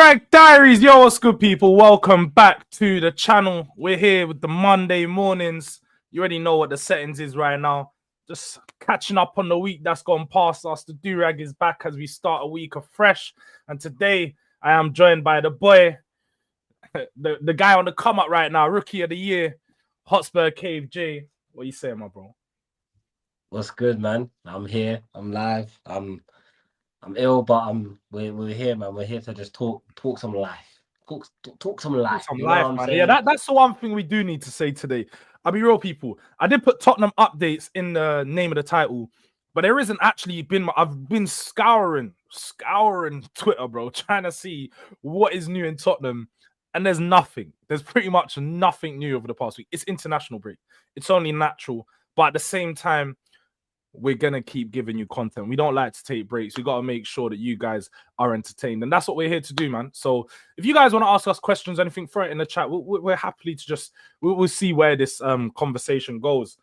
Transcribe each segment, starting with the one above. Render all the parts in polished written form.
Durag Diaries, yo, what's good, people? Welcome back to the channel. We're here with the Monday mornings. You already know what the settings is right now. Just catching up on the week that's gone past us. The Durag is back as we start a week afresh. And today, I am joined by the boy, the guy on the come up right now, Rookie of the Year, Hotspur Cave J. What you saying, my bro? What's good, man? I'm here. I'm live. I'm ill, but we're here, man. We're here to just talk some life. Talk some life. Some You know life, what I'm man. saying? Yeah, that's the one thing we do need to say today. I'll be real, people. I did put Tottenham updates in the name of the title, but there isn't actually been. I've been scouring Twitter, bro, trying to see what is new in Tottenham, and there's nothing. There's pretty much nothing new over the past week. It's international break. It's only natural, but at the same time, we're gonna keep giving you content. We don't like to take breaks. We got to make sure that you guys are entertained, and that's what we're here to do, man. So if you guys want to ask us questions, anything, throw it in the chat. We're happily to just we'll see where this conversation goes.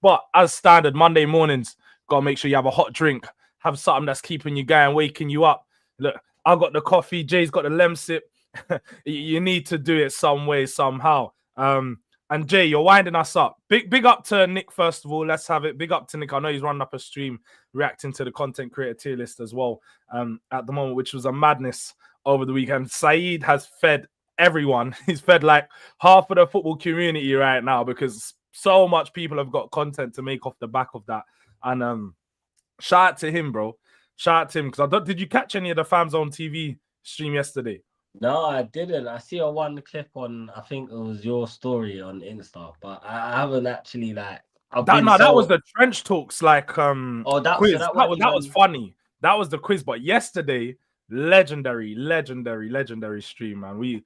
But as standard, Monday mornings, gotta make sure you have a hot drink, have something that's keeping you going, waking you up. Look, I got the coffee, Jay's got the lem sip. You need to do it some way, somehow. And Jay, you're winding us up. Big up to Nick, first of all. Let's have it. Big up to Nick. I know he's running up a stream reacting to the content creator tier list as well at the moment, which was a madness over the weekend. Saeed has fed everyone. He's fed like half of the football community right now because so much people have got content to make off the back of that. And shout out to him, bro. Shout out to him. Because did you catch any of the Fam Zone TV stream yesterday? No, I didn't. I see a one clip on, I think it was your story on Insta, but I haven't actually like. That was the trench talks quiz. that was funny. That was the quiz. But yesterday, legendary stream, man.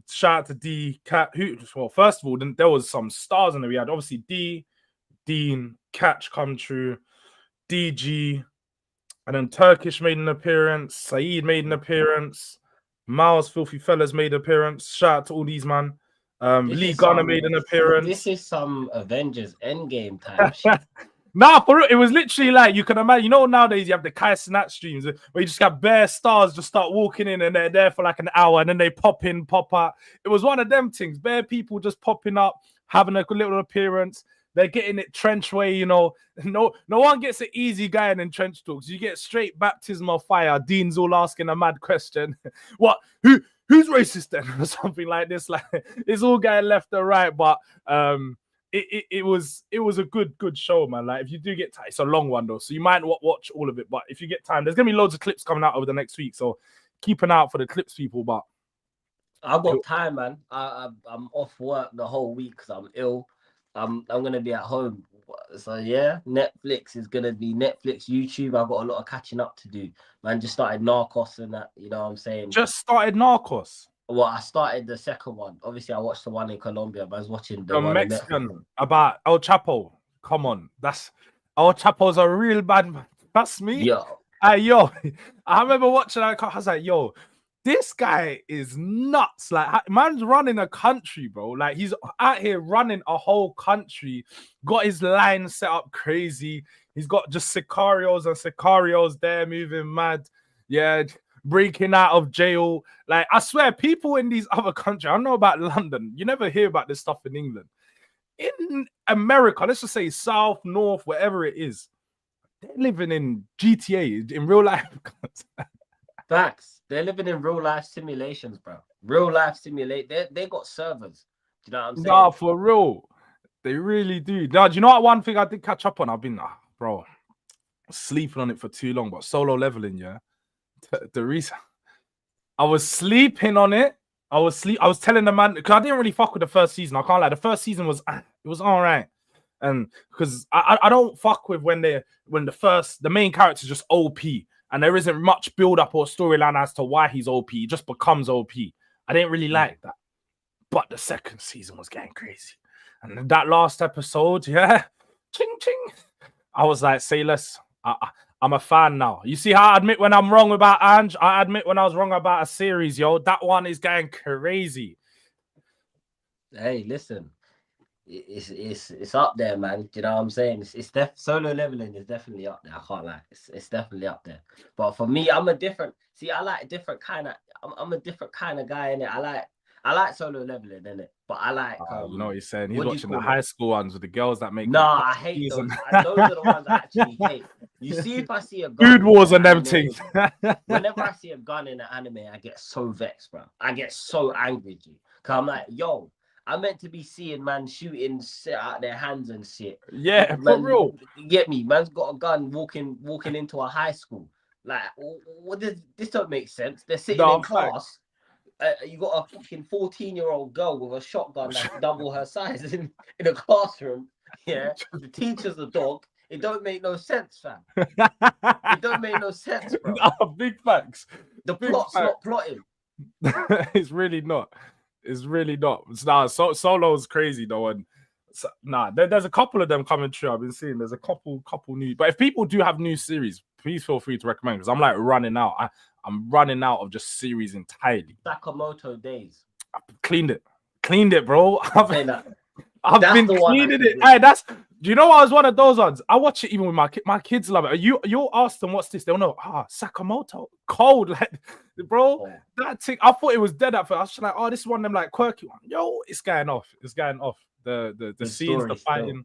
Shout out to D Cat. First of all, then there was some stars in there. We had obviously D, Dean, Catch come true, DG, and then Turkish made an appearance. Saeed made an appearance. Miles, Filthy Fellas made an appearance. Shout out to all these, man. Lee Gunner made an appearance. This is some Avengers Endgame type shit. Nah, for real, it was literally like, you can imagine, you know, nowadays you have the Kai Sinat streams where you just got bare stars just start walking in and they're there for like an hour and then they pop in, pop out. It was one of them things, bare people just popping up, having a little appearance. They're getting it trench way, you know. No one gets an easy guy in trench talks. You get straight baptism of fire. Dean's all asking a mad question. What? Who's racist then? Or something like this. Like it's all going left or right, but it was a good show, man. Like if you do get time, it's a long one though, so you might not watch all of it. But if you get time, there's gonna be loads of clips coming out over the next week. So keep an eye out for the clips, people. But I've got time, man. I'm off work the whole week because I'm ill. I'm gonna be at home, so yeah. Netflix is gonna be Netflix, YouTube. I've got a lot of catching up to do, man. Just started Narcos and that, you know what I'm saying? Just started Narcos. Well, I started the second one. Obviously, I watched the one in Colombia, but I was watching the one Mexican about El Chapo. Come on, El Chapo's a real bad man. That's me. Yo, yo, I remember watching that. I was like, yo, this guy is nuts. Like, man's running a country, bro. Like, he's out here running a whole country. Got his line set up crazy. He's got just sicarios there moving mad. Yeah, breaking out of jail. Like, I swear, people in these other countries, I don't know about London. You never hear about this stuff in England. In America, let's just say South, North, wherever it is, they're living in GTA, in real life. Facts. They're living in real life simulations, bro. Real life simulate. They got servers. Do you know what I'm saying? Nah, for real. They really do. Now, do you know what one thing I did catch up on? I've been, bro, sleeping on it for too long, but solo leveling, yeah. The reason I was sleeping on it, I was telling the man, because I didn't really fuck with the first season. I can't lie. The first season was all right. And because I don't fuck with when the main character is just OP. And there isn't much build-up or storyline as to why he's OP. He just becomes OP. I didn't really like that. But the second season was getting crazy. And that last episode, yeah, ching, ching. I was like, say less. I'm a fan now. You see how I admit when I'm wrong about Ange? I admit when I was wrong about a series, yo. That one is getting crazy. Hey, listen. it's up there, man. Do you know what I'm saying? Solo leveling is definitely up there. I can't lie. It's definitely up there. But for me, I'm a different. See, I like different kind of. I'm a different kind of guy in it. I like solo leveling in it. But I like You know what he's saying? He's what do you watching the call it? high school ones with the girls that make Nah, cup I of hate teas and those. And those are the ones I actually hate. You see, if I see a food gun wars in an and them animated, things. whenever I see a gun in an anime, I get so vexed, bro. I get so angry, G. Cause I'm like, yo, I'm meant to be seeing man shooting shit out their hands and shit. Yeah, for Man, real. you get me? Man's got a gun walking into a high school. Like, what does this don't make sense? They're sitting No, in fact. class. You got a fucking 14-year-old girl with a shotgun that's double her size in a classroom. Yeah, the teacher's a dog. It don't make no sense, fam. It don't make no sense, bro. Nah, big facts. The Big plot's facts. not plotting. It's really not. It's really not. Nah, Solo's crazy though, and there's a couple of them coming true. I've been seeing there's a couple new. But if people do have new series, please feel free to recommend because I'm like running out. I'm running out of just series entirely. Sakamoto Days. I've cleaned it, bro. Say that. I've That's been the one I cleaning should it. do. Hey, that's. Do you know I was one of those ones? I watch it even with my kids love it. You'll ask them what's this? They'll know. Sakamoto, cold, like, bro. Oh. That thing. I thought it was dead at first. I was just like, oh, this is one of them like quirky one. Yo, it's going off. It's going off. The Good scenes, the story fighting. still.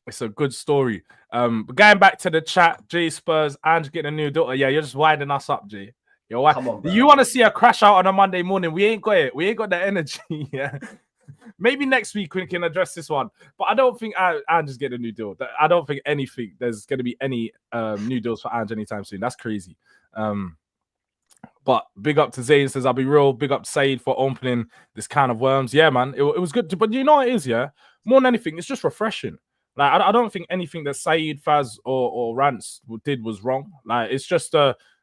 It's a good story. But going back to the chat, Jay Spurs, Ange getting a new daughter. Yeah, you're just winding us up, Jay. Come on, bro. You want to see a crash out on a Monday morning? We ain't got it. We ain't got the energy. Yeah. Maybe next week we can address this one. But I don't think Ange is getting a new deal. I don't think there's going to be any new deals for Ange anytime soon. That's crazy. But big up to Zayn, says, I'll be real. Big up to Saeed for opening this can of worms. Yeah, man. It was good. But you know what it is, yeah? More than anything, it's just refreshing. Like, I don't think anything that Saeed, Faz, or Rance did was wrong. Like, it's just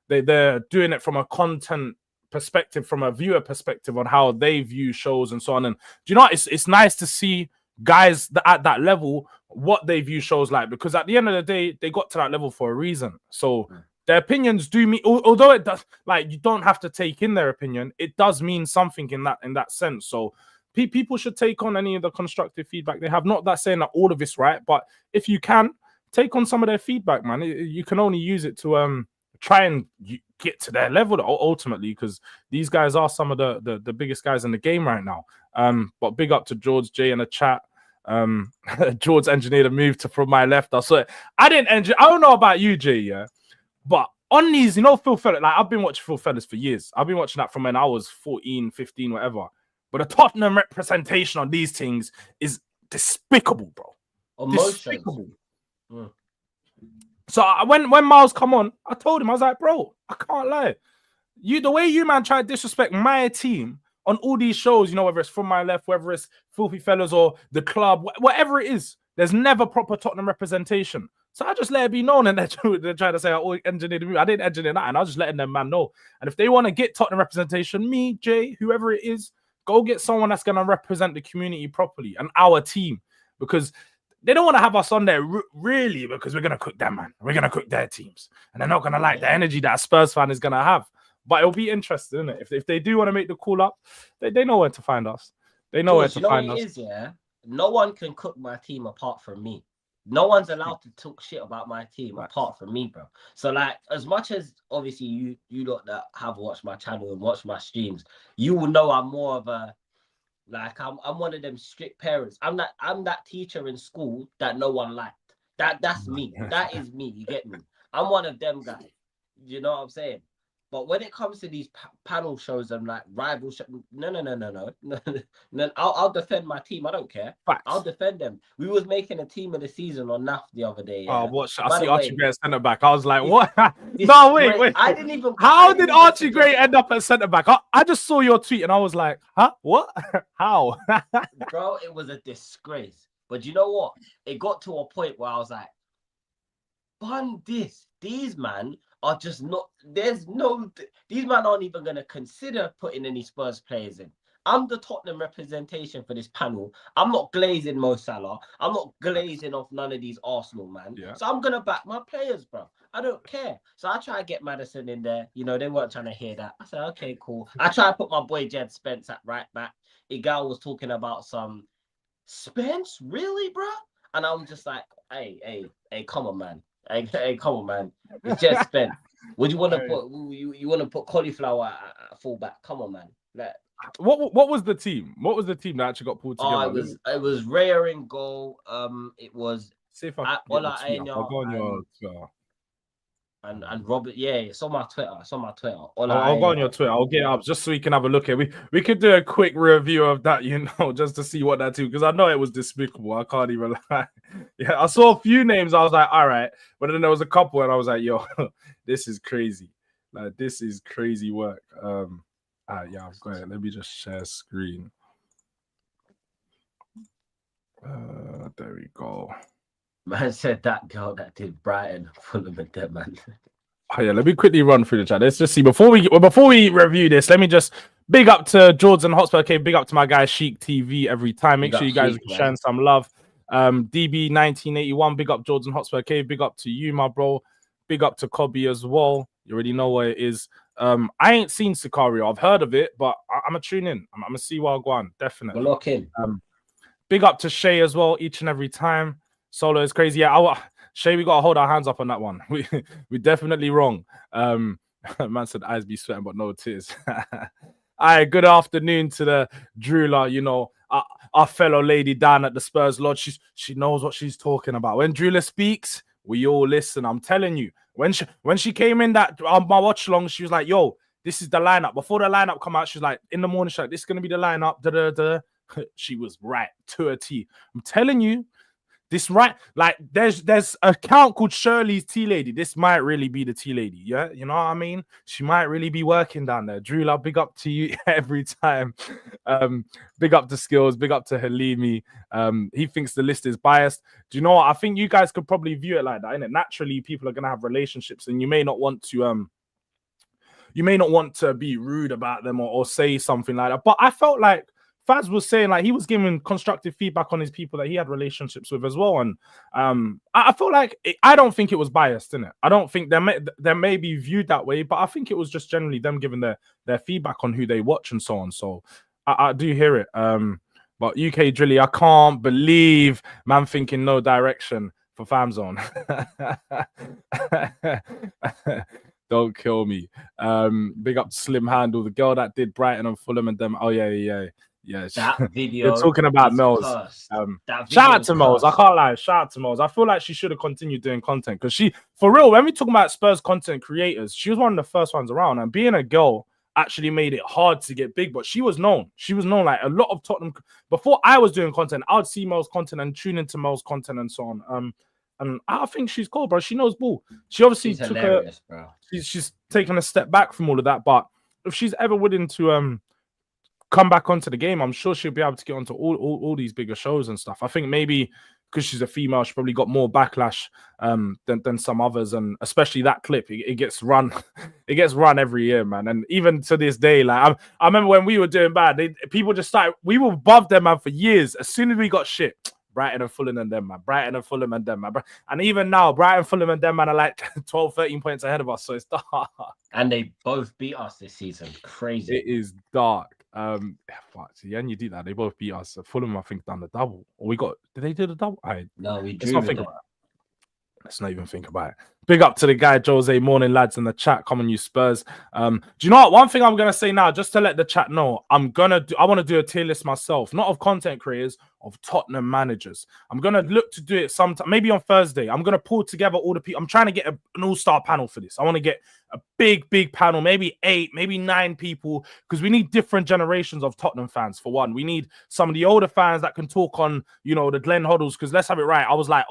they're doing it from a content perspective, from a viewer perspective on how they view shows and so on. And do you know what? It's nice to see guys at that level what they view shows like, because at the end of the day, they got to that level for a reason. So their opinions do mean, although it does, like, you don't have to take in their opinion, it does mean something in that sense. So people should take on any of the constructive feedback they have. Not that saying that all of it's right, but if you can take on some of their feedback, man, you can only use it to try and get to their level ultimately, because these guys are some of the biggest guys in the game right now. But big up to Jords, Jay in the chat. Jords engineered a move from my left. I saw it. I don't know about you, Jay, yeah, but on these, you know, Phil Fellas, like, I've been watching Phil Fellas for years. I've been watching that from when I was 14, 15, whatever. But the Tottenham representation on these things is despicable, bro. Despicable. So when Miles come on, I told him, I was like, bro, I can't lie. The way you, man, try to disrespect my team on all these shows, you know, whether it's From My Left, whether it's Filthy Fellas or The Club, whatever it is, there's never proper Tottenham representation. So I just let it be known, and they're trying to say, I engineered the movie. I didn't engineer that, and I was just letting them, man, know. And if they want to get Tottenham representation, me, Jay, whoever it is, go get someone that's going to represent the community properly and our team, because they don't want to have us on there really, because we're going to cook them, man. We're going to cook their teams, and they're not going to like the energy that a Spurs fan is going to have. But it'll be interesting, isn't it? If they do want to make the call up, they know where to find us. They know where to find us. Is, yeah? No one can cook my team apart from me. No one's allowed to talk shit about my team apart from me, bro. So, like, as much as obviously you lot that have watched my channel and watched my streams, you will know I'm more of a, like, I'm one of them strict parents. I'm that teacher in school that no one liked. That's me. That is me. You get me? I'm one of them guys. You know what I'm saying? But when it comes to these panel shows and like rival shows, no. I'll defend my team. I don't care. Facts. I'll defend them. We was making a team of the season on NAF the other day. Yeah? Oh, what? I see Archie Gray at centre back. I was like, what? No, wait. I didn't even. How did Archie Gray end up at centre back? I just saw your tweet and I was like, huh? What? How? Bro, it was a disgrace. But you know what? It got to a point where I was like, bun this. These man are just not, these men aren't even going to consider putting any Spurs players in. I'm the Tottenham representation for this panel. I'm not glazing Mo Salah. I'm not glazing off none of these Arsenal, man. Yeah. So I'm going to back my players, bro. I don't care. So I try to get Maddison in there. You know, they weren't trying to hear that. I said, okay, cool. I try to put my boy Jed Spence at right back. Igal was talking about some Spence, really, bro? And I'm just like, hey, come on, man. Hey, come on, man. It's just Spence. Would you want to put you want to put cauliflower at fullback? Come on, man. Like, what was the team? What was the team that actually got pulled together? it was Raya in goal. It was See if I can get the tweet up. I'll go on your Twitter. And Robert, yeah, it's on my Twitter. I'll go on your Twitter. I'll get it up just so we can have a look at it. We could do a quick review of that, just to see what that team, because I know it was despicable. I can't even lie. Yeah, I saw a few names. I was like, all right, but then there was a couple, and I was like, yo, this is crazy. Like, this is crazy work. Yeah, I've got it. Let me just share screen. There we go. Man said that girl that did Brighton, Fulham, and them, man. Oh yeah, let me quickly run through the chat. Let's just see before we review this. Let me just big up to Jords and Hotspur. Okay, big up to my guy Sheik TV every time. Make sure you guys are sharing some love. DB 1981, big up Jords and Hotspur. Okay, big up to you, my bro. Big up to Cobby as well. You already know what it is. I ain't seen Sicario. I've heard of it, but I'm gonna tune in. I'm gonna see while I go on. Definitely. We'll lock in. Big up to Shay as well, each and every time. Solo is crazy. Yeah, Shay, we gotta hold our hands up on that one. We definitely wrong. Man said eyes be sweating, but no tears. All right, good afternoon to the drooler. Our fellow lady down at the Spurs Lodge. She knows what she's talking about. When drooler speaks, we all listen. I'm telling you. When she came in that on my watch along, she was like, "Yo, this is the lineup." Before the lineup come out, she's like, in the morning, she's like, "This is gonna be the lineup." She was right to a T. I'm telling you. This right, like there's a account called Shirley's Tea Lady. This might really be the Tea Lady, yeah. You know what I mean? She might really be working down there. Drew, love, big up to you every time. Big up to Skills, big up to Halimi. He thinks the list is biased. Do you know what? I think you guys could probably view it like that, innit? Naturally, people are gonna have relationships, and you may not want to be rude about them or say something like that. But I felt like Faz was saying, like, he was giving constructive feedback on his people that he had relationships with as well. And I feel like I don't think it was biased, innit? I don't think there may be viewed that way, but I think it was just generally them giving their feedback on who they watch and so on. So I do hear it. But UK Drilly, I can't believe man thinking no direction for Fam Zone. Don't kill me. Big up to Slim Handle, the girl that did Brighton and Fulham and them. Oh yeah. Yeah, that video. You're talking about Mels. Shout out to Mels. I can't lie. Shout out to Mels. I feel like she should have continued doing content because she, for real, when we talk about Spurs content creators, she was one of the first ones around. And being a girl actually made it hard to get big, but she was known. She was known, like a lot of Tottenham. Before I was doing content, I would see Mels content and tune into Mels content and so on. And I think she's cool, bro. She knows ball. She obviously she's taken a step back from all of that, but if she's ever willing to come back onto the game, I'm sure she'll be able to get onto all these bigger shows and stuff. I think maybe because she's a female, she probably got more backlash than some others, and especially that clip, it gets run, it gets run every year, man. And even to this day, like I remember when we were doing bad, people just started. We were above them, man, for years. As soon as we got shit, Brighton and Fulham and them, man. Brighton and Fulham and them, man. And even now, Brighton, Fulham and them, man, are like 12, 13 points ahead of us. So it's dark. And they both beat us this season. Crazy. It is dark. Yeah, and you do that. They both beat us. Fulham, I think, done the double. Or did they do the double? No, we drew. Let's not even think about it. Big up to the guy, Jose. Morning, lads, in the chat. Come on, you Spurs. Do you know what? One thing I'm gonna say now, just to let the chat know, I want to do a tier list myself, not of content creators, of Tottenham managers. I'm gonna look to do it sometime, maybe on Thursday. I'm gonna pull together all the people. I'm trying to get an all-star panel for this. I want to get a big panel, maybe 8, maybe 9 people, because we need different generations of Tottenham fans. For one, we need some of the older fans that can talk on, the Glenn Hoddles. Because let's have it right. I was like,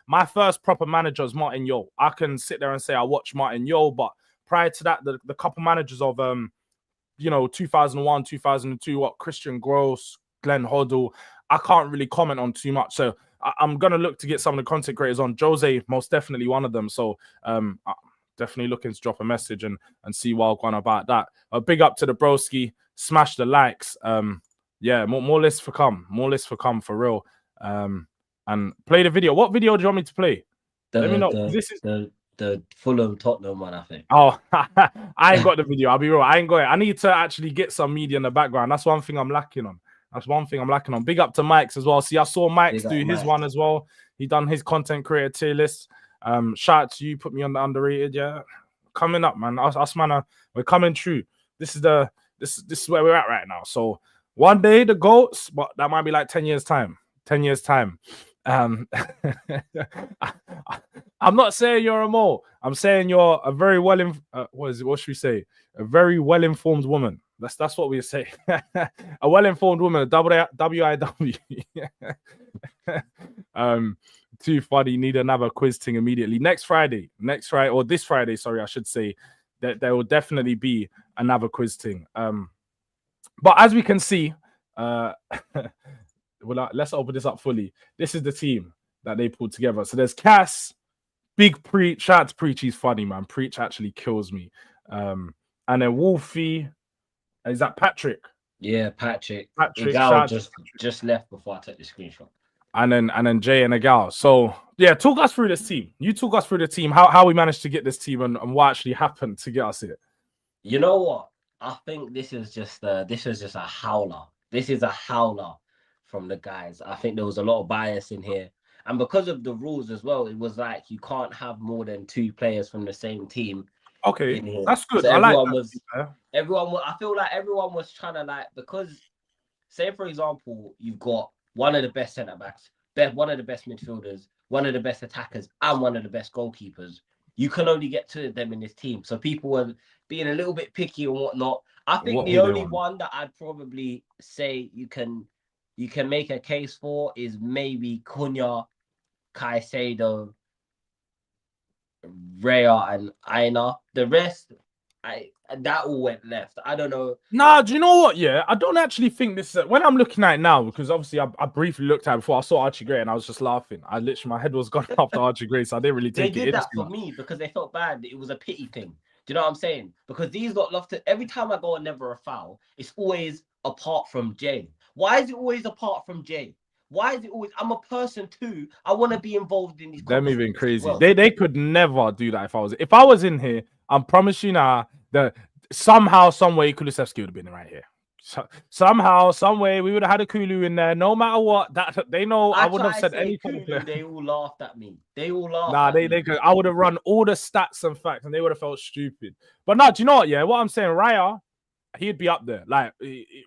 my first proper manager is Martin Yeo. I can sit there and say I watched Martin Yeo, but prior to that, the couple managers of 2001, 2002, Christian Gross, Glenn Hoddle, I can't really comment on too much. So I'm gonna look to get some of the content creators on. Jose, most definitely one of them. So definitely looking to drop a message and see what I'm about that. Big up to the broski, smash the likes. Yeah, more lists for come. More lists for come for real. And play the video. What video do you want me to play? Let me know. This is the Fulham Tottenham one, I think. Oh, I ain't got the video. I'll be real. I ain't got it. I need to actually get some media in the background. That's one thing I'm lacking on. That's one thing I'm lacking on. Big up to Mike's as well. See, I saw Mike's Big up do his Mike's. one as well. He done his content creator tier list. Shout out to you, put me on the underrated. Yeah, coming up, man. Us man, we're coming true. This is where we're at right now. So one day the goats, but that might be like 10 years time. 10 years time. I'm not saying you're a mole. I'm saying you're a very what should we say? A very well-informed woman. That's what we say. A well-informed woman, a WIW. Too funny. Need another quiz thing immediately. Next Friday, or this Friday, sorry, I should say, that there will definitely be another quiz thing. But as we can see, let's open this up fully. This is the team that they pulled together. So there's Cass, Big Preach. Shout out to Preach, he's funny, man. Preach actually kills me. And then Wolfie. Is that Patrick? Yeah, Patrick. Patrick just left before I took the screenshot. And then Jay and Agal. So yeah, talk us through this team. You talk us through the team, how we managed to get this team and what actually happened to get us here. You know what? I think this is just a howler. This is a howler from the guys. I think there was a lot of bias in here. And because of the rules as well, it was like you can't have more than 2 players from the same team. Okay, that's good. So I like that. I feel like everyone was trying to because say for example, you've got one of the best centre backs, one of the best midfielders, one of the best attackers, and one of the best goalkeepers. You can only get 2 of them in this team. So people were being a little bit picky and whatnot. I think the only one that I'd probably say you can make a case for is maybe Cunha, Caicedo, Raya, and Aina. The rest, that all went left. I don't know. Nah, do you know what? Yeah, I don't actually think this. When I'm looking at it now, because obviously I briefly looked at it before I saw Archie Gray and I was just laughing. My head was gone after Archie Gray, so I didn't really take it. They did that for me because they felt bad. It was a pity thing. Do you know what I'm saying? Because these lot love to. Every time I go and never a foul, it's always apart from Jay. Why is it always apart from Jay? Why is it always? I'm a person too. I want to be involved in these. They're moving crazy. Well. They could never do that if I was in here. I promise you now that somehow, some way, Kulusevski would have been right here. So, somehow, some way, we would have had a Kulu in there. No matter what, that they know I wouldn't have said anything. They all laughed at me. They all laughed. Nah, they could. I would have run all the stats and facts, and they would have felt stupid. But no, do you know what? Yeah, what I'm saying, Raya, he'd be up there. Like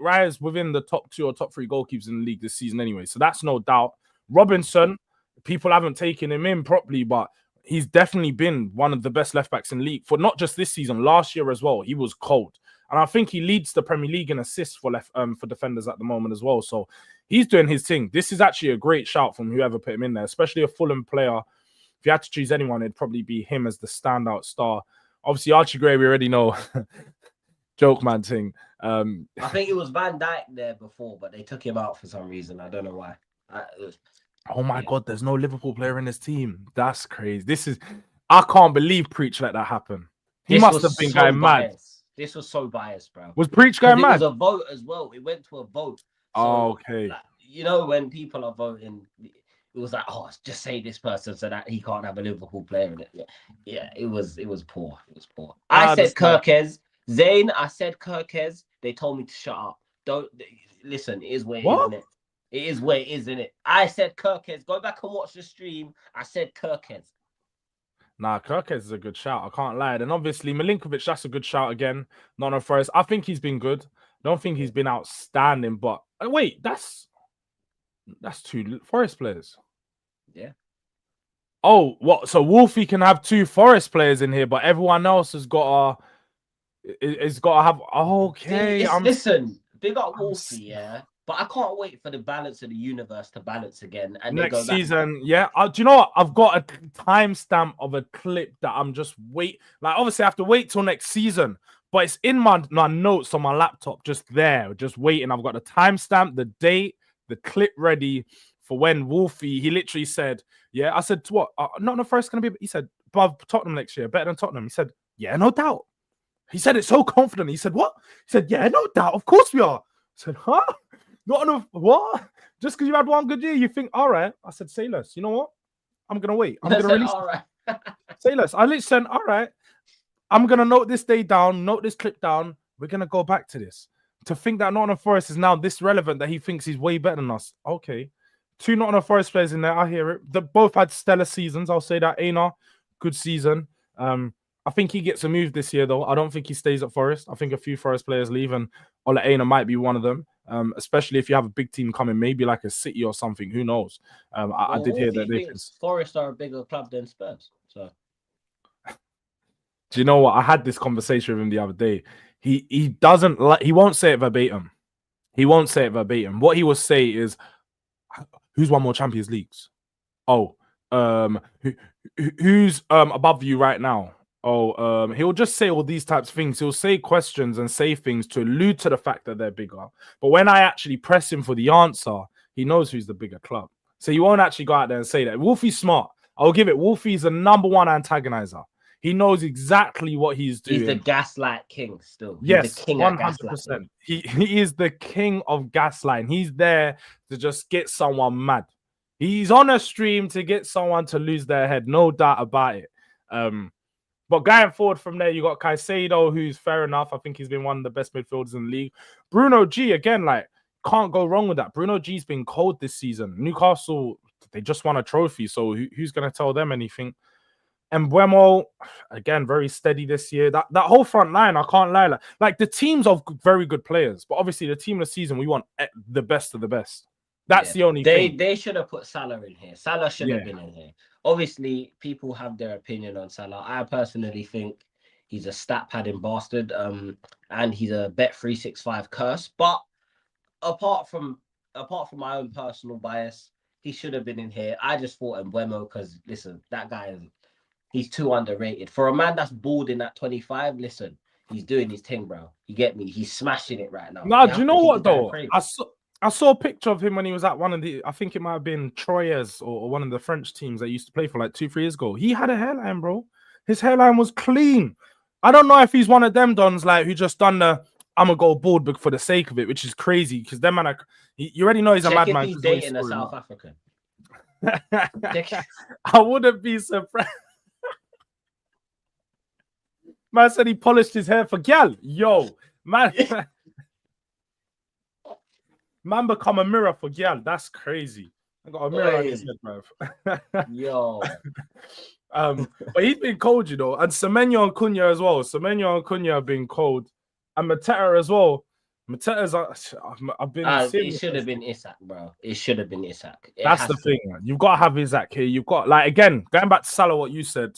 Raya's within the top 2 or top 3 goalkeepers in the league this season, anyway. So that's no doubt. Robinson, people haven't taken him in properly, but he's definitely been one of the best left backs in the league for not just this season, last year as well. He was cold. And I think he leads the Premier League in assists for defenders at the moment as well. So he's doing his thing. This is actually a great shout from whoever put him in there, especially a Fulham player. If you had to choose anyone, it'd probably be him as the standout star. Obviously, Archie Gray, we already know. Joke man thing. I think it was Van Dijk there before, but they took him out for some reason. I don't know why. Oh my God, there's no Liverpool player in this team. That's crazy. I can't believe Preach let that happen. He must have been going mad. This was so biased, bro. Was Preach going mad? It was a vote as well. It went to a vote. So, okay. You know, when people are voting, it was like, oh, just say this person so that he can't have a Liverpool player in it. Yeah, it was poor. It was poor. I said Kirkez. Zayn, I said Kirkez. They told me to shut up. Don't listen. It is where it is, isn't it? It is where it is, isn't it? I said Kirkez. Go back and watch the stream. I said Kirkez. Nah, Kirkez is a good shout. I can't lie. And obviously, Milinkovic, that's a good shout again. Not on Forest. I think he's been good. Don't think he's been outstanding. But wait, that's 2 Forest players. Yeah. Oh, what? So Wolfie can have 2 Forest players in here, but everyone else has got to have. Okay, listen. Big up Wolfie, yeah. But I can't wait for the balance of the universe to balance again. And next season, yeah. Do you know what? I've got a timestamp of a clip that I'm just obviously I have to wait till next season, but it's in my notes on my laptop, just there, just waiting. I've got the timestamp, the date, the clip ready for when Wolfie, he literally said, yeah. I said, what? Not the first going to be, he said, above Tottenham next year, better than Tottenham. He said, yeah, no doubt. He said it so confident. He said, what? He said, yeah, no doubt. Of course we are. I said, huh? Not enough. What? Just because you had one good year, you think, all right. I said, say less. You know what? I'm going to wait. I'm going to release. All right. Say less. I literally said, all right. I'm going to note this day down, note this clip down. We're going to go back to this. to think that Nottingham Forest is now this relevant that he thinks he's way better than us. Okay. 2 Nottingham Forest players in there. I hear it. They both had stellar seasons. I'll say that. Aina, good season. I think he gets a move this year, though. I don't think he stays at Forest. I think a few Forest players leave, and Ola Aina might be one of them. Especially if you have a big team coming, maybe like a City or something. Who knows? I did hear that they Forest are a bigger club than Spurs. So, do you know what? I had this conversation with him the other day. He doesn't like. He won't say it verbatim. He won't say it verbatim. What he will say is, "Who's won more Champions Leagues? Oh, who's above you right now? Oh, he'll just say all these types of things. He'll say questions and say things to allude to the fact that they're bigger. But when I actually press him for the answer, he knows who's the bigger club. So he won't actually go out there and say that. Wolfie's smart. I'll give it. Wolfie's the #1 antagonizer. He knows exactly what he's doing. He's the gaslight king still. He's yes, the king 100%. He is the king of gaslighting. He's there to just get someone mad. He's on a stream to get someone to lose their head. No doubt about it. But going forward from there, you got Caicedo, who's fair enough. I think he's been one of the best midfielders in the league. Bruno G, again, like, can't go wrong with that. Bruno G's been cold this season. Newcastle, they just won a trophy, so who's going to tell them anything? And Buemo, again, very steady this year. That whole front line, I can't lie. Like the teams of very good players, but obviously the team of the season, we want the best of the best. That's the only thing. They should have put Salah in here. Salah should have been in here. Obviously, people have their opinion on Salah. I personally think he's a stat padding bastard, and he's a Bet365 curse. But apart from my own personal bias, he should have been in here. I just thought Mbeumo because listen, that guy he's too underrated. For a man that's balding at 25, listen, he's doing his thing, bro. You get me? He's smashing it right now. Nah, do you know what though? I saw a picture of him when he was at one of the, I think it might have been Troyes or one of the French teams that used to play for like 2-3 years ago. He had a hairline, bro. His hairline was clean. I don't know if he's one of them dons like who just done the I'm gonna go bald for the sake of it, which is crazy because them man, you already know he's a madman. He's dating a South African. I wouldn't be surprised. Man said he polished his hair for gal. Yo, man. Man become a mirror for gal. That's crazy. I got a mirror on his head, bro. Yo. But he's been cold, you know. And Semenyo and Cunha as well. Semenyo and Cunha have been cold. And Mateta as well. Mateta's I've been it should have been Isak, bro. It should have been Isak. That's the thing. You've got to have Isak here. You've got, like, again, going back to Salah, what you said.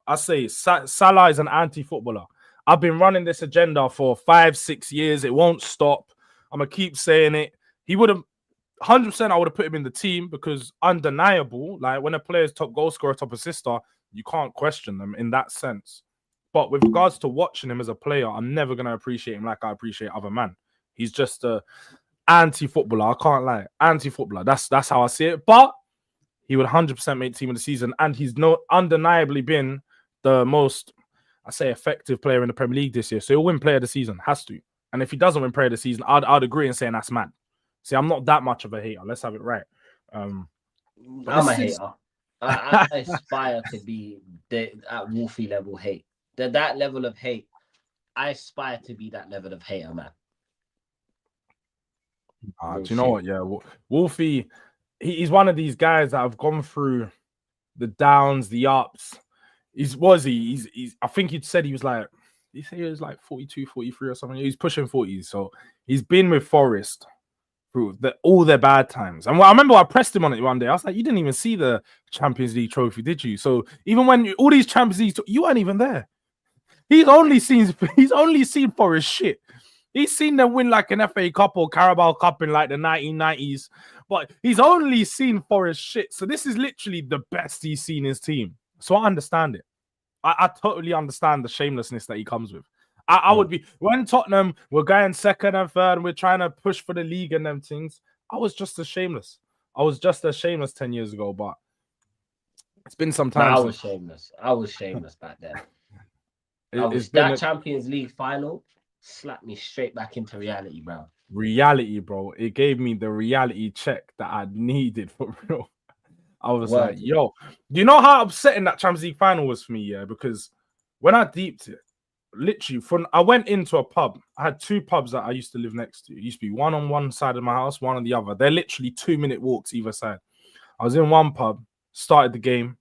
I say Salah is an anti-footballer. I've been running this agenda for 5-6 years. It won't stop. I'm going to keep saying it. He would have, 100% I would have put him in the team because undeniable, like when a player's top goal scorer, top assister, you can't question them in that sense. But with regards to watching him as a player, I'm never going to appreciate him like I appreciate other men. He's just a anti-footballer. I can't lie. Anti-footballer. That's how I see it. But he would 100% make team of the season. And he's undeniably been the most, I say, effective player in the Premier League this year. So he'll win player of the season. Has to. And if he doesn't win player of the season, I'd agree in saying that's mad. See, I'm not that much of a hater. Let's have it right. I'm a hater. I aspire to be at Wolfie level hate. That level of hate. I aspire to be that level of hater, man. Do you know what? Yeah, Wolfie, he's one of these guys that have gone through the downs, the ups. He's I think he'd said he was like, he said he was like 42, 43 or something. He's pushing 40s. So he's been with Forest through all their bad times. And I remember I pressed him on it one day. I was like, you didn't even see the Champions League trophy, did you? So even when all these Champions League, you weren't even there. He's only seen Forest shit. He's seen them win like an FA Cup or Carabao Cup in like the 1990s. But he's only seen Forest shit. So this is literally the best he's seen his team. So I understand it. I totally understand the shamelessness that he comes with. I would be, when Tottenham were going second and third and we're trying to push for the league and them things, I was just as shameless. I was just as shameless 10 years ago, but it's been some time. I was shameless back then. That Champions League final slapped me straight back into reality, bro. Reality, bro. It gave me the reality check that I needed for real. I was like, yo, do you know how upsetting that Champions League final was for me? Yeah, because when I deeped it, literally, I went into a pub. I had 2 pubs that I used to live next to. It used to be one on one side of my house, one on the other. They're literally 2-minute walks either side. I was in one pub, started the game,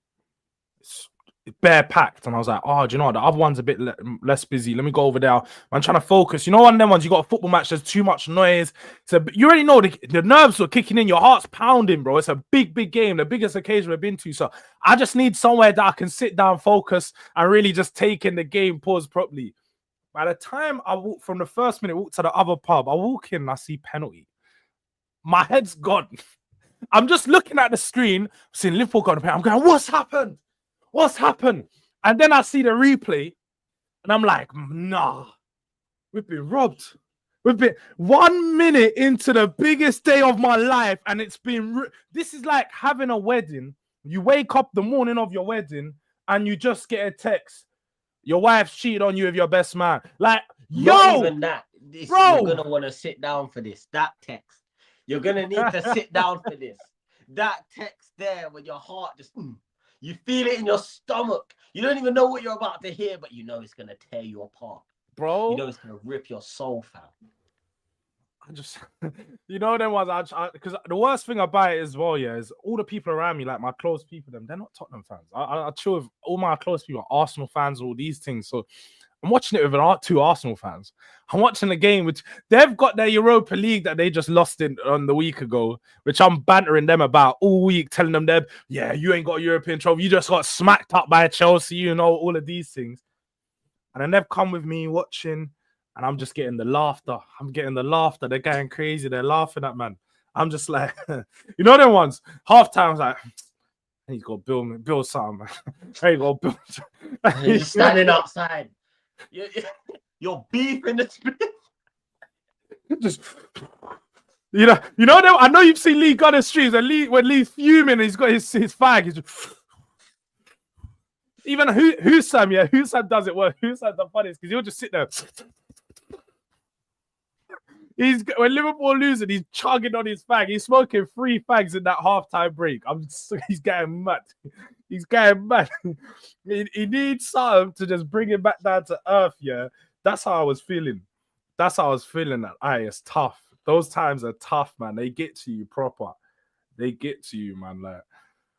bare packed, and I was like, oh, do you know what? The other one's a bit less busy. Let me go over there. I'm trying to focus. You know, one of them ones, you got a football match, there's too much noise. So you already know the nerves are kicking in, your heart's pounding, bro. It's a big game, the biggest occasion we've been to. So I just need somewhere that I can sit down, focus, and really just take in the game, pause properly. By the time I walk from the first minute, walk to the other pub, I walk in and I see penalty. My head's gone. I'm just looking at the screen, seeing Liverpool got a penalty. I'm going, what's happened? What's happened? And then I see the replay, and I'm like, nah, we've been robbed. We've been 1 minute into the biggest day of my life, and it's been. This is like having a wedding. You wake up the morning of your wedding, and you just get a text. Your wife's cheated on you with your best man. Like, not even that. Bro, you're gonna want to sit down for this. That text. You're gonna need to sit down for this. That text there, when your heart just. You feel it in your stomach. You don't even know what you're about to hear, but you know it's going to tear you apart. Bro. You know it's going to rip your soul, fam. I just, you know, them ones, because the worst thing about it as well, yeah, is all the people around me, like my close people, they're not Tottenham fans. I chill with all my close people, Arsenal fans, all these things. So I'm watching it with 2 Arsenal fans. I'm watching the game, which they've got their Europa League that they just lost on the week ago, which I'm bantering them about all week, telling them that, yeah, you ain't got a European trophy. You just got smacked up by Chelsea, you know, all of these things. And then they've come with me watching, and I'm just getting the laughter. I'm getting the laughter. They're going crazy. They're laughing at, man. I'm just like, you know them ones? Half-time, I was like, he's got to build something, man. He got to build. He's standing outside. You're beefing the split. Just, you know them. I know you've seen Lee gun the streets, and when Lee's fuming, he's got his fag. He's just, even Hussam, yeah, Hussam does it well. Hussam's the funniest because he'll just sit there. When Liverpool losing, he's chugging on his fag. He's smoking 3 fags in that halftime break. He's getting mad. He's getting mad. He needs something to just bring him back down to earth. Yeah, that's how I was feeling. That's how I was feeling. That it's tough. Those times are tough, man. They get to you proper. They get to you, man. Like,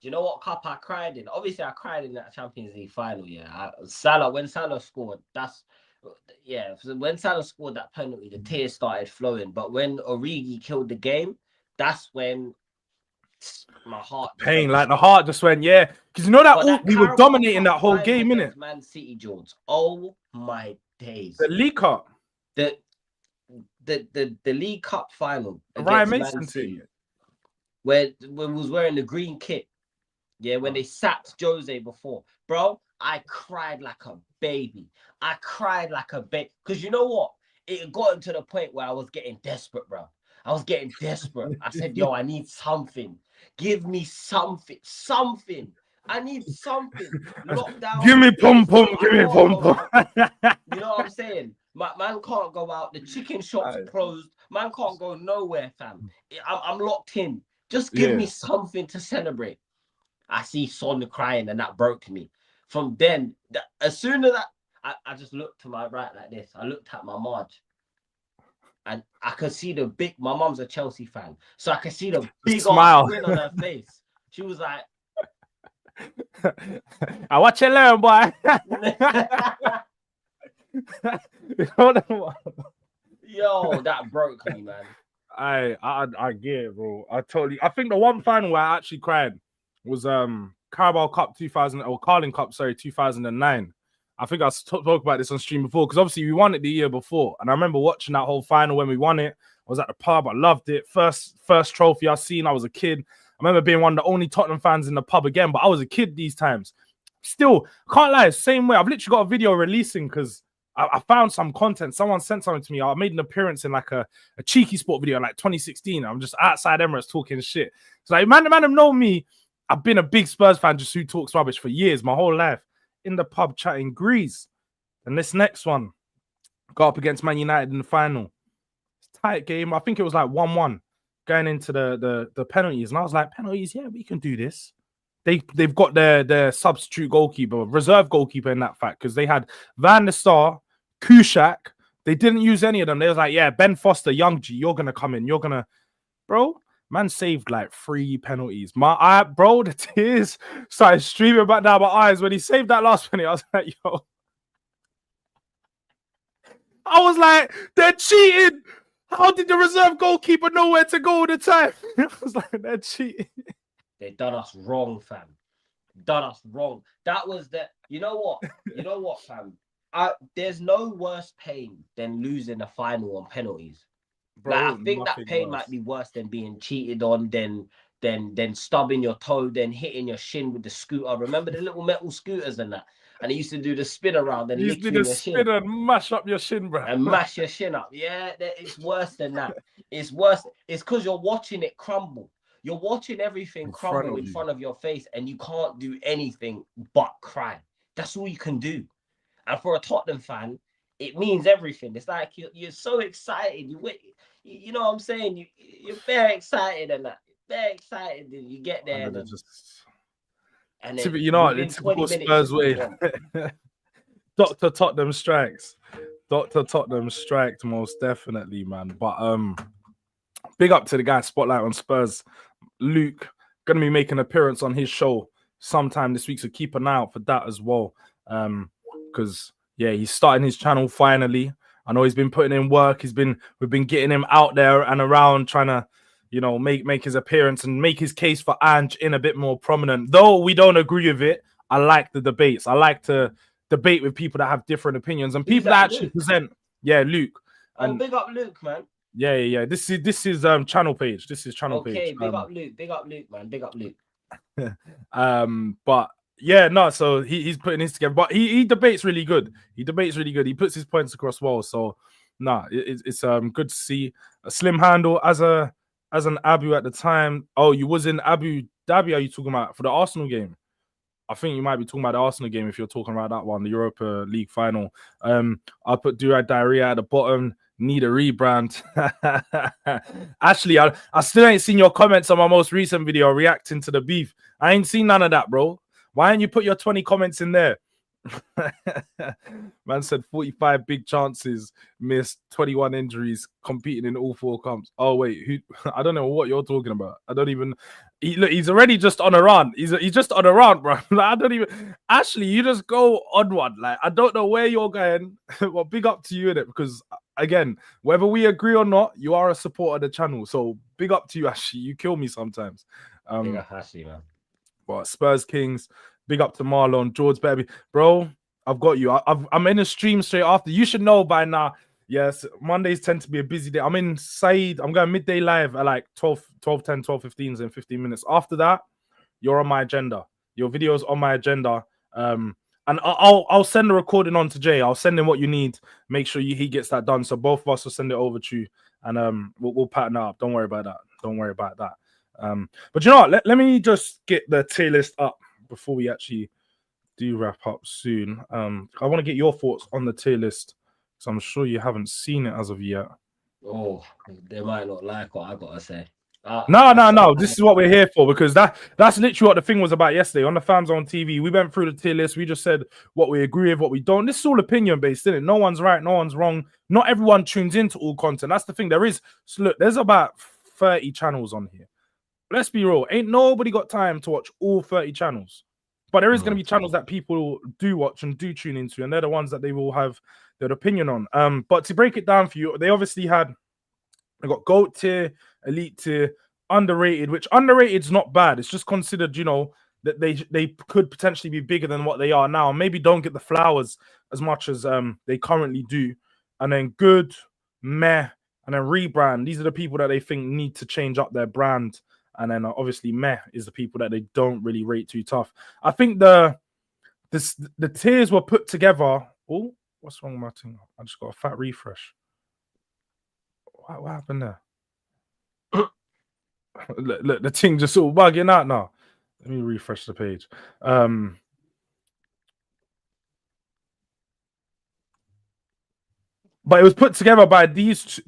do you know what cup I cried in? Obviously, I cried in that Champions League final. Yeah, when Salah scored, when Salah scored that penalty, the tears started flowing. But when Origi killed the game, that's when my heart pain, like the heart just went, yeah. Because you know that we were dominating that whole game, innit? Man City, Jords. Oh my days. The League Cup. The League Cup final Ryan Mason team. Where we was wearing the green kit. Yeah, when they sacked Jose before. Bro, I cried like a baby. Because you know what? It got to the point where I was getting desperate, bro. I was getting desperate. I said, yo, I need something. Give me something. I need something. Lockdown. Give me pom pom. Give me pom pom. You know what I'm saying? Man can't go out. The chicken shop's closed. Man can't go nowhere, fam. I'm locked in. Just give me something to celebrate. I see Son crying, and that broke me. From then, as soon as I just looked to my right like this. I looked at my Marge. And I could see my mom's a Chelsea fan. So I could see the big smile grin on her face. She was like, I watch you learn, boy. Yo, that broke me, man. I get it, bro. I think the one final where I actually cried was Carabao Cup 2009. I think I spoke about this on stream before because obviously we won it the year before, and I remember watching that whole final when we won it. I was at the pub. I loved it. First trophy I seen. I was a kid. I remember being one of the only Tottenham fans in the pub again, but I was a kid these times. Still, can't lie, same way. I've literally got a video releasing because I found some content. Someone sent something to me. I made an appearance in like a cheeky sport video in like 2016. I'm just outside Emirates talking shit. It's like, man, know me. I've been a big Spurs fan just who talks rubbish for years, my whole life. In the pub chatting grease. And this next one got up against Man United in the final. It's a tight game. I think it was like 1-1 going into the penalties. And I was like, penalties, yeah, we can do this. They've got their substitute goalkeeper, reserve goalkeeper in that fact, because they had Van der Sar, Kushak. They didn't use any of them. They was like, yeah, Ben Foster, Young G, you're gonna come in. You're gonna, bro. Man saved like 3 penalties. Bro, the tears started streaming back down my eyes when he saved that last penalty. I was like, yo. I was like, they're cheating. How did the reserve goalkeeper know where to go all the time? I was like, they're cheating. They done us wrong, fam. Done us wrong. That was the. You know what? You know what, fam? There's no worse pain than losing a final on penalties. Bro, like, I think that pain might be worse than being cheated on, than stubbing your toe, then hitting your shin with the scooter. Remember the little metal scooters and that? And it used to do the spin around and lick you in your shin. And mash up your shin, bro. And mash your shin up. Yeah, it's worse than that. It's worse. It's because you're watching it crumble. You're watching everything crumble in front of your face, and you can't do anything but cry. That's all you can do. And for a Tottenham fan, it means everything. It's like you're so excited. You know what I'm saying? You're very excited and that. Very excited. And you get there. And then, you know, it's typical Spurs way. Dr. Tottenham strikes. Dr. Tottenham strikes most definitely, man. But big up to the guy, Spotlight on Spurs. Luke, gonna be making an appearance on his show sometime this week, so keep an eye out for that as well. Because yeah, he's starting his channel finally. I know he's been putting in work. We've been getting him out there and around, trying to, you know, make his appearance and make his case for Ange in a bit more prominent. Though we don't agree with it, I like the debates. I like to debate with people that have different opinions and people that actually present. Yeah, Luke. And big up Luke, man. Yeah. This is channel page. This is channel page. Okay, big up Luke, man. Big up Luke. But yeah, no, so he's putting this together. But he debates really good. He puts his points across well. So it's good to see a slim handle as an Abu at the time. Oh, you was in Abu Dhabi, are you talking about for the Arsenal game? I think you might be talking about the Arsenal game if you're talking about that one, the Europa League final. I'll put Durag Diaries at the bottom. Need a rebrand. Actually, I still ain't seen your comments on my most recent video reacting to the beef. I ain't seen none of that, bro. Why ain't you put your 20 comments in there? Man said 45 big chances, missed 21 injuries, competing in all 4 comps. Oh wait, I don't know what you're talking about. I don't even. He's already just on a rant. He's just on a rant, bro. Like, I don't even. Ashley, you just go on one. Like, I don't know where you're going. Well, big up to you in it, because again, whether we agree or not, you are a supporter of the channel. So big up to you, Ashley. You kill me sometimes. Big up Ashley, man. But Spurs Kings, big up to Marlon, Jords, baby. Bro, I've got you. I'm in a stream straight after. You should know by now. Yes, Mondays tend to be a busy day. I'm in Saeed. I'm going midday live at like 12:10, 12:15 in 15 minutes. After that, you're on my agenda. Your video's on my agenda. And I'll send the recording on to Jay. I'll send him what you need. Make sure he gets that done. So both of us will send it over to you, and we'll pattern up. Don't worry about that. But you know what? Let me just get the tier list up before we actually do wrap up soon. I want to get your thoughts on the tier list, because I'm sure you haven't seen it as of yet. Oh, they might not like what I gotta say. No. This is what we're here for, because that's literally what the thing was about yesterday on the Fans on TV. We went through the tier list. We just said what we agree with, what we don't. This is all opinion based, isn't it? No one's right, no one's wrong. Not everyone tunes into all content. That's the thing. There's about 30 channels on here. Let's be real. Ain't nobody got time to watch all 30 channels. But there is going to be channels that people do watch and do tune into, and they're the ones that they will have their opinion on. But to break it down for you, they got GOAT tier, elite tier, underrated, which underrated is not bad. It's just considered, you know, that they could potentially be bigger than what they are now. Maybe don't get the flowers as much as they currently do. And then good, meh, and then rebrand. These are the people that they think need to change up their brand. And then obviously meh is the people that they don't really rate too tough. I think the tiers were put together. Oh, what's wrong with my thing? I just got a fat refresh. What happened there? look, the thing just sort of bugging out now. Let me refresh the page. But it was put together by these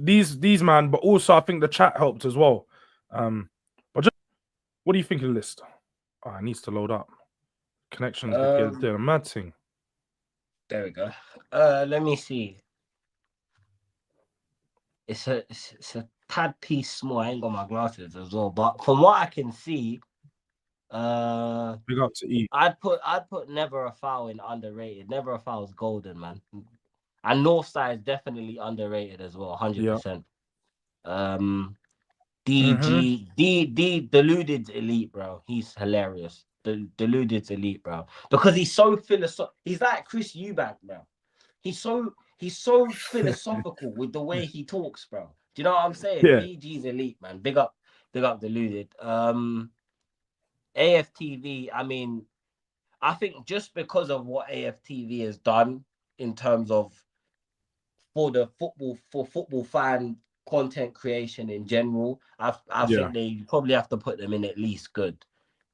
man, but also I think the chat helped as well. But just, what do you think of the list? Oh, it needs to load up. Connections doing a mad thing. There we go. Let me see. it's a tad piece small. I ain't got my glasses as well, but from what I can see, Big up to E. I'd put Never a Foul in underrated. Never a Foul is golden, man. And Northside is definitely underrated as well, Yeah. 100%. Deluded's elite, bro. He's hilarious. Deluded's elite, bro. Because he's so philosophical. He's like Chris Eubank, bro. He's so philosophical with the way he talks, bro. Do you know what I'm saying? Yeah. DG's elite, man. Big up Deluded. AFTV, I mean, I think just because of what AFTV has done in terms of for football fan content creation in general, I think they probably have to put them in at least good.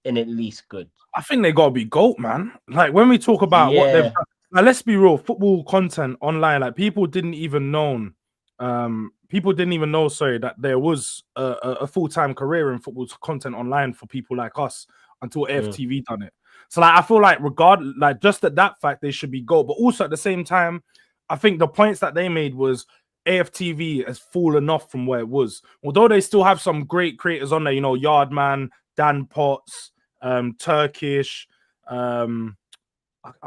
I think they gotta be GOAT, man. Like when we talk about what they've done, now let's be real, football content online, like people didn't even know, sorry, that there was a full-time career in football content online for people like us until AFTV done it. So like I feel like just at that fact, they should be GOAT, but also at the same time, I think the points that they made was AFTV has fallen off from where it was. Although they still have some great creators on there, you know, Yardman, Dan Potts, Turkish, I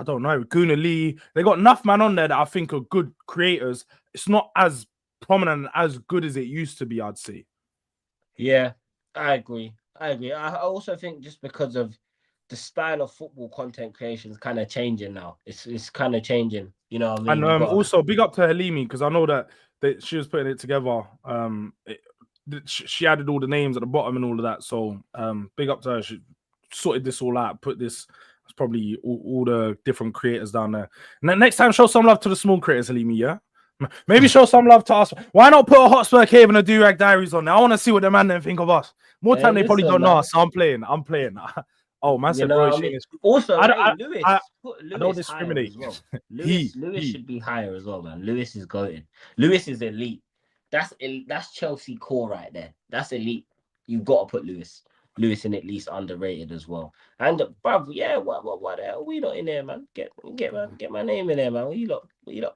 don't know, Guna Lee. They got enough man on there that I think are good creators. It's not as prominent and as good as it used to be, I'd say. Yeah, I agree. I also think just because of the style of football content creation is kind of changing now. It's kind of changing. You know what I mean? And also big up to Halimi, because I know that she was putting it together. She added all the names at the bottom and all of that. So big up to her. She sorted this all out, put this. It's probably all the different creators down there. And then next time, show some love to the small creators, Halimi, yeah? Maybe show some love to us. Why not put a Hotspur Cave and a Durag Diaries on there? I want to see what the man then think of us. More time they probably don't know us. So I'm playing. Oh, man said, bro, also, Lewis, I don't discriminate. As well. Lewis should be higher as well, man. Lewis is goated. Lewis is elite. That's Chelsea core right there. That's elite. You've got to put Lewis in at least underrated as well. And bruv, yeah, what the hell? We not in there, man. Get my name in there, man. What you lot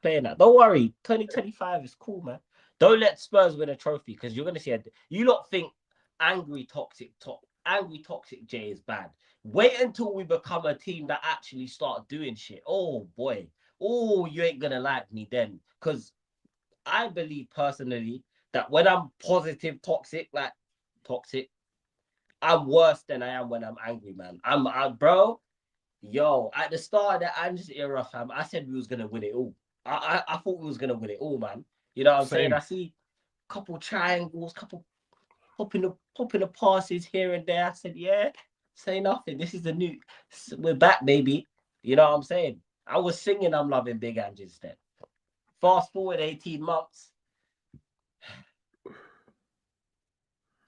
playing at? Don't worry, 2025 is cool, man. Don't let Spurs win a trophy because you're gonna see you lot think angry toxic J is bad. Wait until we become a team that actually start doing shit. Oh boy. Oh, you ain't gonna like me then. Because I believe personally that when I'm positive toxic, I'm worse than I am when I'm angry, man. Bro, yo, at the start of the Ange's era, fam, I said we was gonna win it all. I thought we was gonna win it all, man. You know what I'm saying? I see a couple triangles, couple popping the passes here and there. I said, yeah, say nothing. This is we're back, baby. You know what I'm saying? I was singing I'm loving Big Ange instead. Fast forward 18 months.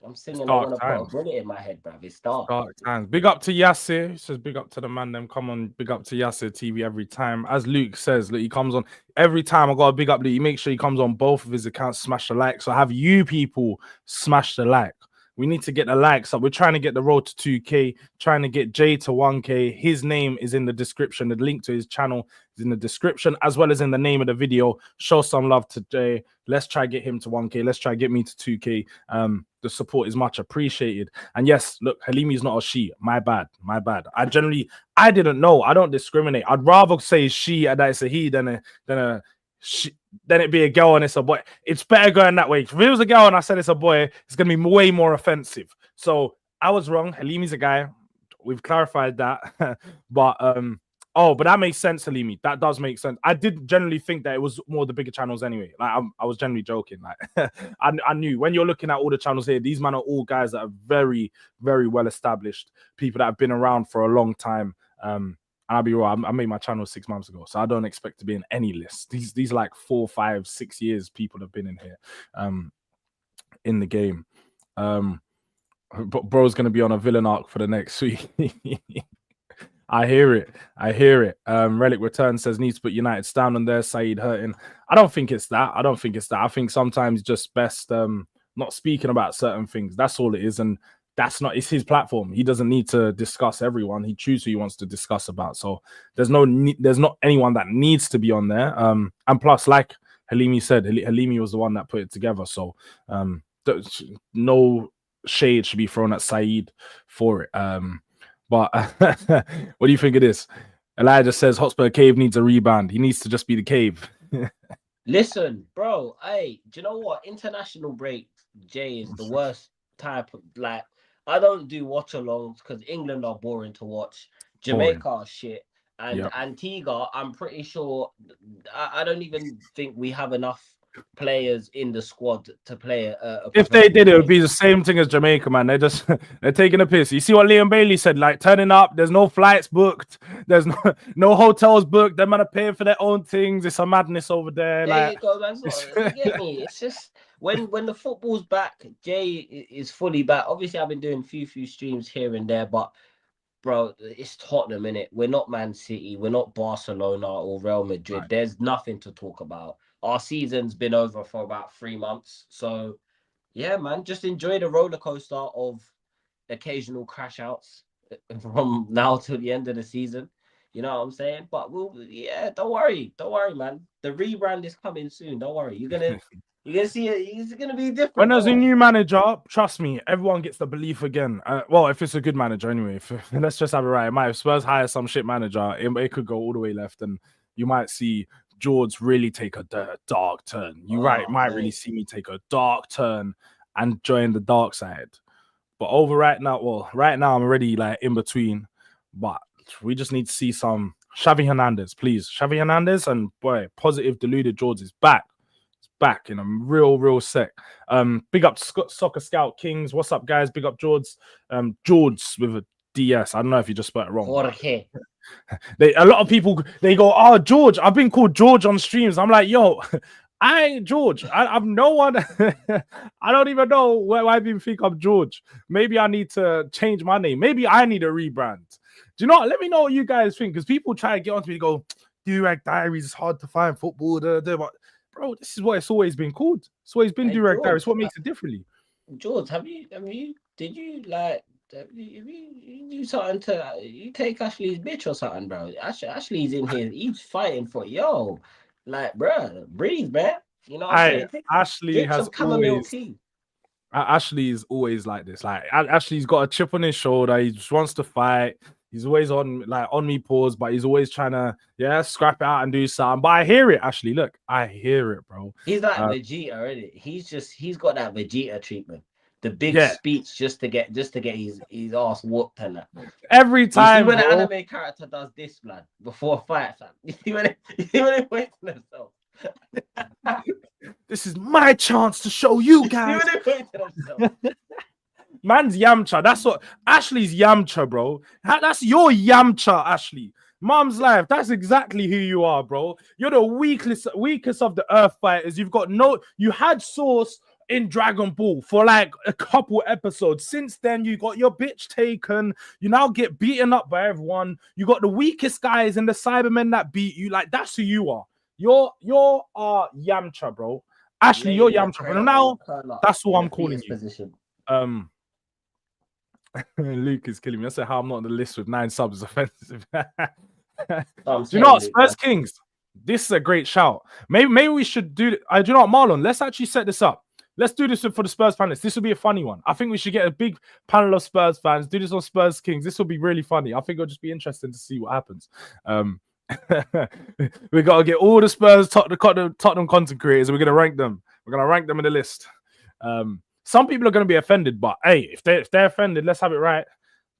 I'm singing I want to put a bullet in my head, bruv. It's dark. Dark times. Big up to Yasser. He says big up to the man. Them come on. Big up to Yasser TV every time. As Luke says, look, he comes on every time. I got a big up. Luke. He makes sure he comes on both of his accounts. Smash the like. So have you people smash the like. We need to get the likes up. We're trying to get the road to 2K, trying to get Jay to 1K. His name is in the description. The link to his channel is in the description, as well as in the name of the video. Show some love to Jay. Let's try get him to 1K. Let's try get me to 2K. The support is much appreciated. And yes, look, Halimi's not a she. My bad. I didn't know. I don't discriminate. I'd rather say she and that it's a he than a she, then it'd be a girl and it's a boy. It's better going that way. If it was a girl and I said it's a boy, it's gonna be way more offensive. So I was wrong. Halimi's a guy. We've clarified that. But that makes sense, Halimi. That does make sense. I did generally think that it was more the bigger channels anyway. Like I was generally joking. Like I knew when you're looking at all the channels here, these men are all guys that are very, very well established, people that have been around for a long time. I'll be right. I made my channel 6 months ago, so I don't expect to be in any list. These like 4, 5, 6 years people have been in here, in the game. But bro's gonna be on a villain arc for the next week. I hear it. Relic Return says needs to put United down on there. Saeed hurting. I don't think it's that. I think sometimes just best not speaking about certain things. That's all it is, and it's his platform. He doesn't need to discuss everyone. He chooses who he wants to discuss about. So there's not anyone that needs to be on there. And plus, like Halimi said. Halimi was the one that put it together. So no shade should be thrown at Saeed for it. But what do you think of this? Elijah says Hotspur Cave needs a rebound. He needs to just be the cave. Listen, bro. Hey, do you know what? International break, Jay, is the worst type of like. I don't do watch alongs because England are boring to watch. Jamaica are shit. And Antigua, I'm pretty sure I don't even think we have enough players in the squad to play a If they did, it would game. be the same thing as Jamaica, man. They're taking a piss. You see what Liam Bailey said? Like turning up, there's no flights booked, there's no hotels booked. They're gonna pay for their own things. It's a madness over there. There Like, you go, man. You get me? It's just when the football's back, Jay is fully back. Obviously, I've been doing few streams here and there, but bro, it's Tottenham, innit? We're not Man City, we're not Barcelona or Real Madrid. right. There's nothing to talk about. Our season's been over for about 3 months. So yeah, man, just enjoy the roller coaster of occasional crash outs from now till the end of the season. You know what I'm saying? But don't worry, man. The rebrand is coming soon. Don't worry. You're gonna see it. It's gonna be different. When there's a new manager, trust me, everyone gets the belief again. Well, if it's a good manager, anyway. Let's just have it right. If Spurs hire some shit manager, it could go all the way left, and you might see Jords really take a dark turn. You might really see me take a dark turn and join the dark side. But right now I'm already like in between. But we just need to see some Xavi Hernandez, please. Xavi Hernandez, and boy, positive deluded Jords is back. It's back in a real sec. Big up Soccer Scout Kings. What's up, guys? Big up Jords. Jords with a DS. I don't know if you just spelled it wrong. Jorge. A lot of people they go, oh George. I've been called George on streams. I'm like, yo, I ain't George. I'm no one. I don't even know why people think I'm George. Maybe I need to change my name. Maybe I need a rebrand. Do you know what? Let me know what you guys think, because people try to get on to me and go, Durag Diaries is hard to find football. But bro, this is what it's always been called. It's always been Durag Diaries. What makes it differently? George, did you like you do something to you take Ashley's bitch or something, bro? Ashley's in here, he's fighting for like, bro, breathe, man. You know what I'm saying? Ashley has always tea. Ashley is always like this. Like Ashley's got a chip on his shoulder. He just wants to fight. He's always on me pause, but he's always trying to scrap it out and do something. But I hear it, Ashley. Look, I hear it, bro. He's like Vegeta already. He's got that Vegeta treatment. The big speech just to get his ass whooped and that. Every time you see when an anime character does this, man, before a fight, fam. You see when they wait for themselves. This is my chance to show you guys. Man's Yamcha. That's what Ashley's Yamcha, bro. That's your Yamcha, Ashley. Mom's life. That's exactly who you are, bro. You're the weakest of the Earth fighters. You had Source in Dragon Ball for like a couple episodes. Since then, you got your bitch taken. You now get beaten up by everyone. You got the weakest guys and the Cybermen that beat you. Like, that's who you are. You're Yamcha, bro. Ashley, you're Yamcha. But now that's what I'm calling you. Position. Luke is killing me. I said how I'm not on the list with 9 subs is offensive. Do you know what, Spurs Kings? This is a great shout. Maybe we should do. Do you know what, Marlon? Let's actually set this up. Let's do this for the Spurs fans. This will be a funny one. I think we should get a big panel of Spurs fans. Do this on Spurs Kings. This will be really funny. I think it'll just be interesting to see what happens. We got to get all the Spurs Tottenham content creators. We're gonna rank them. We're gonna rank them in the list. Some people are gonna be offended, but hey, if they're offended, let's have it right.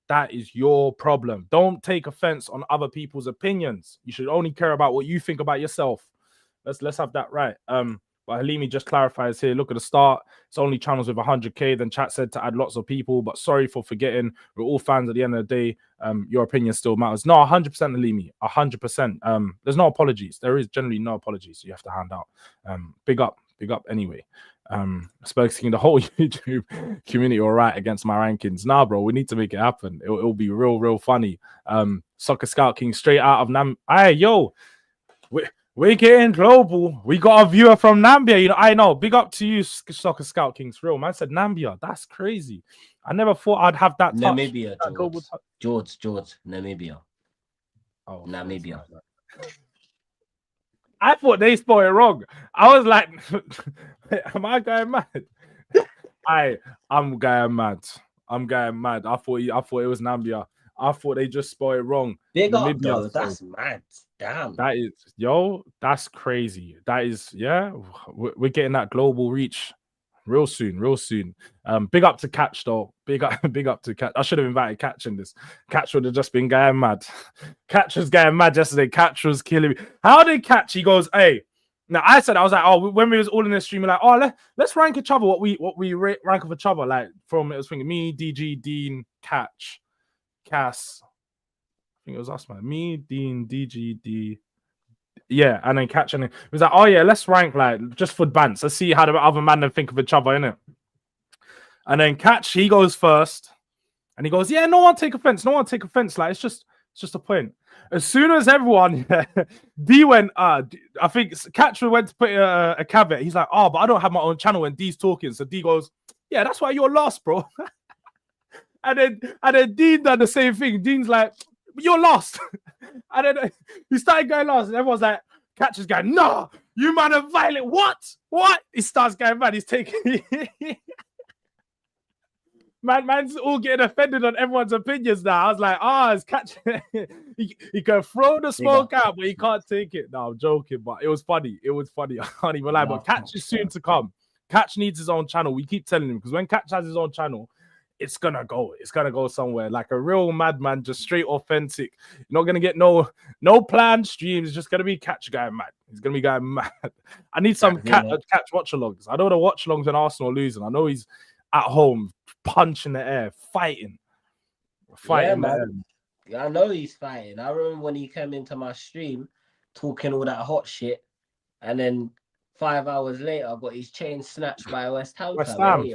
That is your problem. Don't take offense on other people's opinions. You should only care about what you think about yourself. Let's have that right. But Halimi just clarifies here. Look at the start. It's only channels with 100k. Then chat said to add lots of people. But sorry for forgetting. We're all fans at the end of the day. Your opinion still matters. No, 100% Halimi. 100%. There's no apologies. There is generally no apologies. You have to hand out. Big up anyway. Spurs King, the whole YouTube community all right against my rankings. Nah, bro, we need to make it happen. It'll be real funny. Soccer Scout King straight out of Nam. Hey, yo. We're getting global. We got a viewer from Nambia. You know, I know. Big up to you, Soccer Scout Kings. Real man said Nambia. That's crazy. I never thought I'd have that. Namibia, Jords. Namibia. Oh, Namibia. I thought they spelled it wrong. I was like, am I going mad? I'm going mad. I'm going mad. I thought it was Nambia. I thought they just spelled it wrong. Big up Namibia. though. That's mad. Damn. That is, yo, that's crazy. That is, yeah, we're getting that global reach real soon, real soon. Big up to Catch though. Big up to Catch. I should have invited Catch in this. Catch would have just been going mad. Catch was going mad yesterday. Catch was killing me. How did Catch? He goes, hey. Now I was like, oh, when we was all in the stream, we're like, oh, let's rank each other. What we rank of each other, like from it was thinking me, DG, Dean, Catch, Cass. I think it was us, man. Me, Dean, DG, D. Yeah, and then Catch, and it was like, oh yeah, let's rank like just for bants. Let's see how the other man then think of each other, innit? And then Catch, he goes first, and he goes, yeah, no one take offense, like it's just a point. As soon as everyone, D went, I think Catch went to put a caveat. He's like, oh, but I don't have my own channel when D's talking. So D goes, yeah, that's why you're lost, bro. and then Dean done the same thing. Dean's like, you're lost. And then he started going last, and everyone's like, Catch is going, no, you man are violent. What? He starts going mad. He's taking man's all getting offended on everyone's opinions now. I was like, it's Catch. he can throw the smoke out, but he can't take it. No, I'm joking, but it was funny. I can't even lie. But Catch is soon to come. Catch needs his own channel. We keep telling him, because when Catch has his own channel, it's gonna go somewhere like a real madman, just straight authentic. You're not gonna get no planned streams. It's just gonna be Catch going mad. He's gonna be going mad. I need some Catch watch-alongs. I don't want to watch-alongs when Arsenal losing. I know he's at home punching the air, fighting. Yeah, man. I know he's fighting. I remember when he came into my stream talking all that hot shit, and then 5 hours later, I got his chain snatched by West Ham. Hey,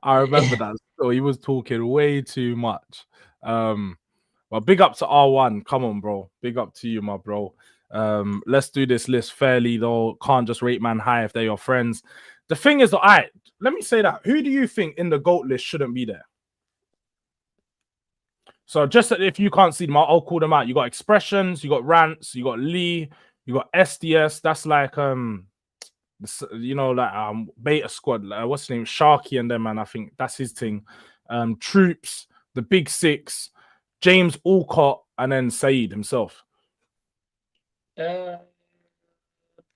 I remember that. So he was talking way too much. But big up to R1. Come on, bro. Big up to you, my bro. Let's do this list fairly, though. Can't just rate man high if they're your friends. The thing is, let me say that. Who do you think in the GOAT list shouldn't be there? So just if you can't see them, I'll call them out. You got Expressions, you got Rants, you got Lee, you got SDS. That's like Beta Squad. What's his name? Sharky and them, man. I think that's his thing. Troops, the Big Six, James Alcott, and then Saeed himself.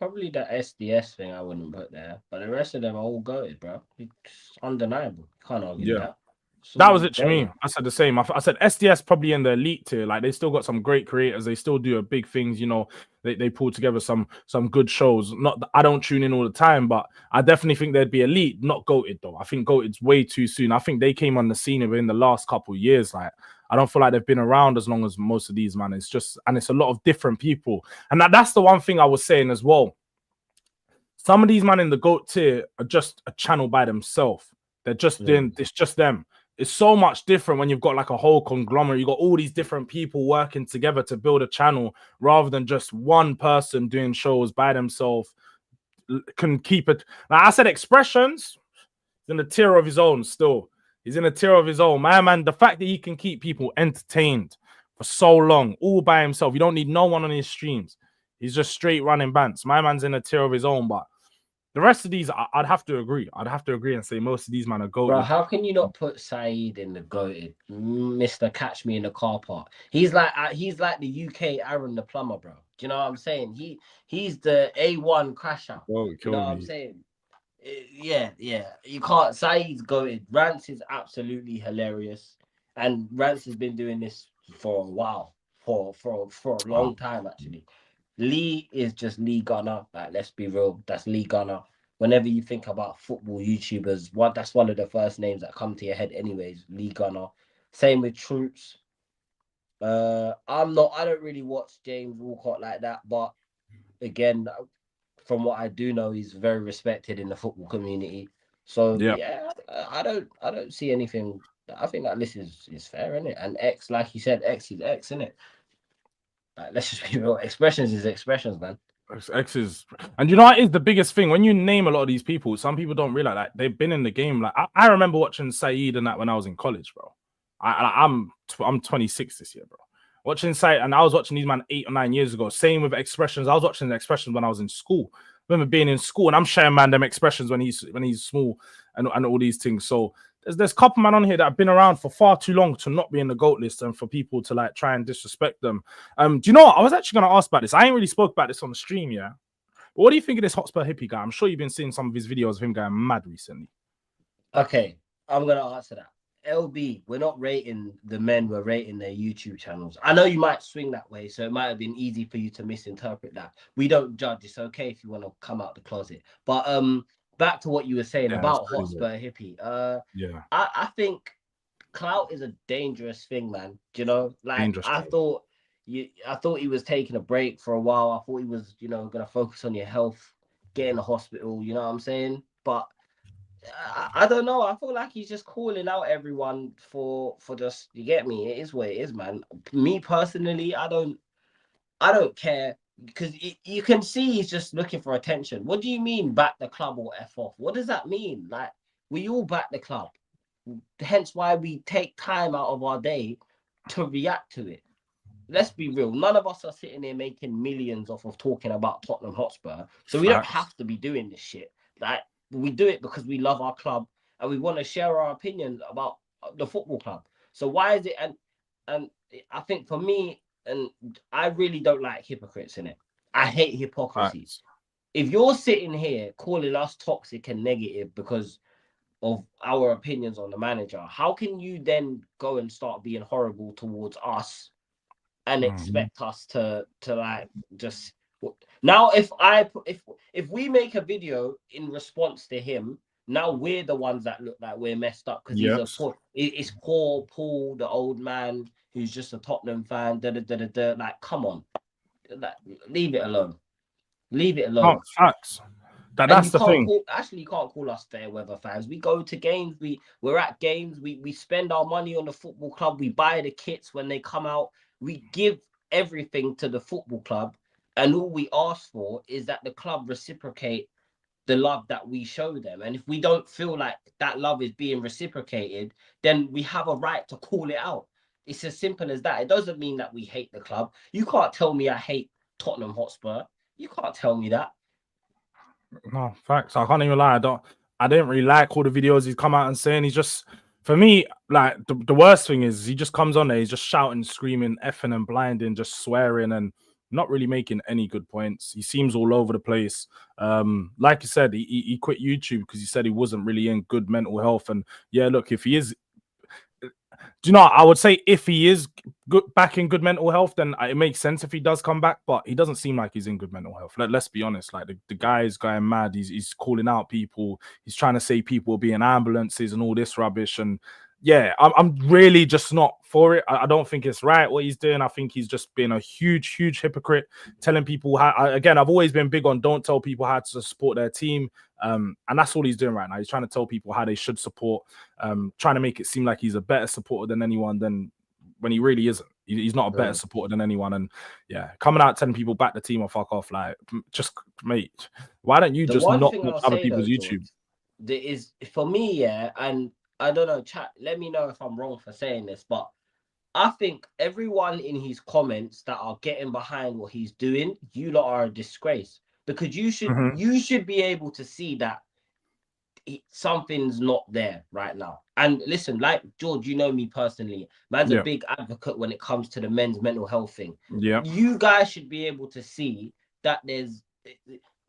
Probably the SDS thing I wouldn't put there, but the rest of them are all goated, bro. It's undeniable. Can't argue that. That was it to me. I said the same. I said SDS probably in the elite tier. Like they still got some great creators. They still do big things. You know, they pull together some good shows. Not that I don't tune in all the time, but I definitely think they'd be elite, not goated though. I think goated's way too soon. I think they came on the scene within the last couple of years. Like I don't feel like they've been around as long as most of these, man. It's a lot of different people. And that's the one thing I was saying as well. Some of these man in the GOAT tier are just a channel by themselves. They're just doing, it's just them. It's so much different when you've got like a whole conglomerate. You've got all these different people working together to build a channel rather than just one person doing shows by themselves. Can keep it. Like I said, Expressions in a tier of his own still. He's in a tier of his own. My man, the fact that he can keep people entertained for so long, all by himself. You don't need no one on his streams. He's just straight running bants. My man's in a tier of his own, but the rest of these, I'd have to agree. I'd have to agree and say most of these man are goated. Bro, how can you not put Saeed in the goated? Mr. Catch Me in the Car Park. He's like the UK Aaron the Plumber, bro. Do you know what I'm saying? He's the A1 crasher. Oh, you know what I'm saying? Yeah. You can't. Saeed's goated. Rance is absolutely hilarious, and Rance has been doing this for a while, for a long time actually. Lee is just Lee Gunner. Like, let's be real, that's Lee Gunner. Whenever you think about football YouTubers, that's one of the first names that come to your head anyways, Lee Gunner. Same with Troops. I don't really watch James Walcott like that, but again, from what I do know, he's very respected in the football community. So yeah, I don't see anything. I think that list is fair, isn't it? And X, like you said, X is X, isn't it? Let's just be real. Expressions is Expressions, man. X is, and you know what is the biggest thing when you name a lot of these people. Some people don't realize that they've been in the game. Like I remember watching Saeed and that when I was in college, bro. I'm 26 this year, bro. Watching Saeed, and I was watching these man 8 or 9 years ago. Same with Expressions. I was watching the Expressions when I was in school. remember being in school and I'm sharing man them expressions when he's small and all these things. So there's a couple man on here that have been around for far too long to not be in the GOAT list and for people to like try and disrespect them. Do you know what? I was actually going to ask about this. I ain't really spoke about this on the stream, yeah. But what do you think of this Hotspur hippie guy? I'm sure you've been seeing some of his videos of him going mad recently. Okay, I'm gonna answer that. LB, we're not rating the men, we're rating their YouTube channels. I know you might swing that way, so it might have been easy for you to misinterpret that. We don't judge. It's okay if you want to come out the closet. But back to what you were saying about Hotspur hippie. Yeah. I think clout is a dangerous thing, man. Do you know? Like I thought he was taking a break for a while. I thought he was, gonna focus on your health, get in the hospital, you know what I'm saying? But I don't know. I feel like he's just calling out everyone for just, you get me? It is what it is, man. Me personally, I don't care, because you can see he's just looking for attention. What do you mean back the club or F off? What does that mean? Like, we all back the club. Hence why we take time out of our day to react to it. Let's be real. None of us are sitting here making millions off of talking about Tottenham Hotspur. So we don't have to be doing this shit. Like, we do it because we love our club and we want to share our opinions about the football club. So why is it? And I think for me, and I really don't like hypocrites in it. I hate hypocrisy. If you're sitting here calling us toxic and negative because of our opinions on the manager, how can you then go and start being horrible towards us and expect us to like just... Now, if we make a video in response to him, now we're the ones that look like we're messed up because it's poor Paul, the old man who's just a Tottenham fan. Like, come on, leave it alone. Leave it alone. Oh, facts. That's the thing. You can't call us fair weather fans. We go to games. We're at games. We spend our money on the football club. We buy the kits when they come out. We give everything to the football club. And all we ask for is that the club reciprocate the love that we show them. And if we don't feel like that love is being reciprocated, then we have a right to call it out. It's as simple as that. It doesn't mean that we hate the club. You can't tell me I hate Tottenham Hotspur. You can't tell me that. No, facts. I can't even lie. I didn't really like all the videos he's come out and saying. He's just, for me, like the worst thing is he just comes on there, he's just shouting, screaming, effing and blinding, just swearing and not really making any good points. He seems all over the place. Like you said, he quit YouTube because he said he wasn't really in good mental health. And yeah, look, if he is, do you know, I would say if he is back in good mental health, then it makes sense if he does come back, but he doesn't seem like he's in good mental health. Let's be honest, like the guy is going mad. He's calling out people. He's trying to say people will be in ambulances and all this rubbish. And yeah, I'm really just not for it. I don't think it's right what he's doing. I think he's just been a huge hypocrite, telling people how, again, I've always been big on don't tell people how to support their team. And that's all he's doing right now. He's trying to tell people how they should support, trying to make it seem like he's a better supporter than anyone, than when he really isn't. He's not a better supporter than anyone. And yeah, coming out telling people back the team or fuck off, like, just, mate, why don't you just not watch other people's YouTube? There is, for me, yeah, and I don't know, chat, let me know if I'm wrong for saying this, but I think everyone in his comments that are getting behind what he's doing, you lot are a disgrace, because you should be able to see that something's not there right now. And listen, like George, you know me personally, man's a big advocate when it comes to the men's mental health thing. Yeah, you guys should be able to see that there's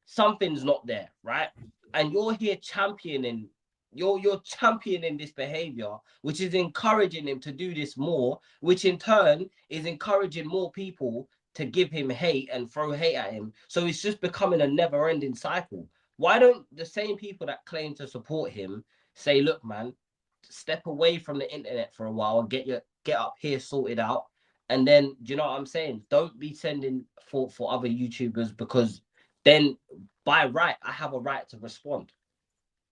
something's not there, right? And you're here championing. You're championing this behavior, which is encouraging him to do this more, which in turn is encouraging more people to give him hate and throw hate at him. So it's just becoming a never-ending cycle. Why don't the same people that claim to support him say, look, man, step away from the internet for a while and get up here sorted out? And then, do you know what I'm saying? Don't be sending for other YouTubers, because then by right, I have a right to respond.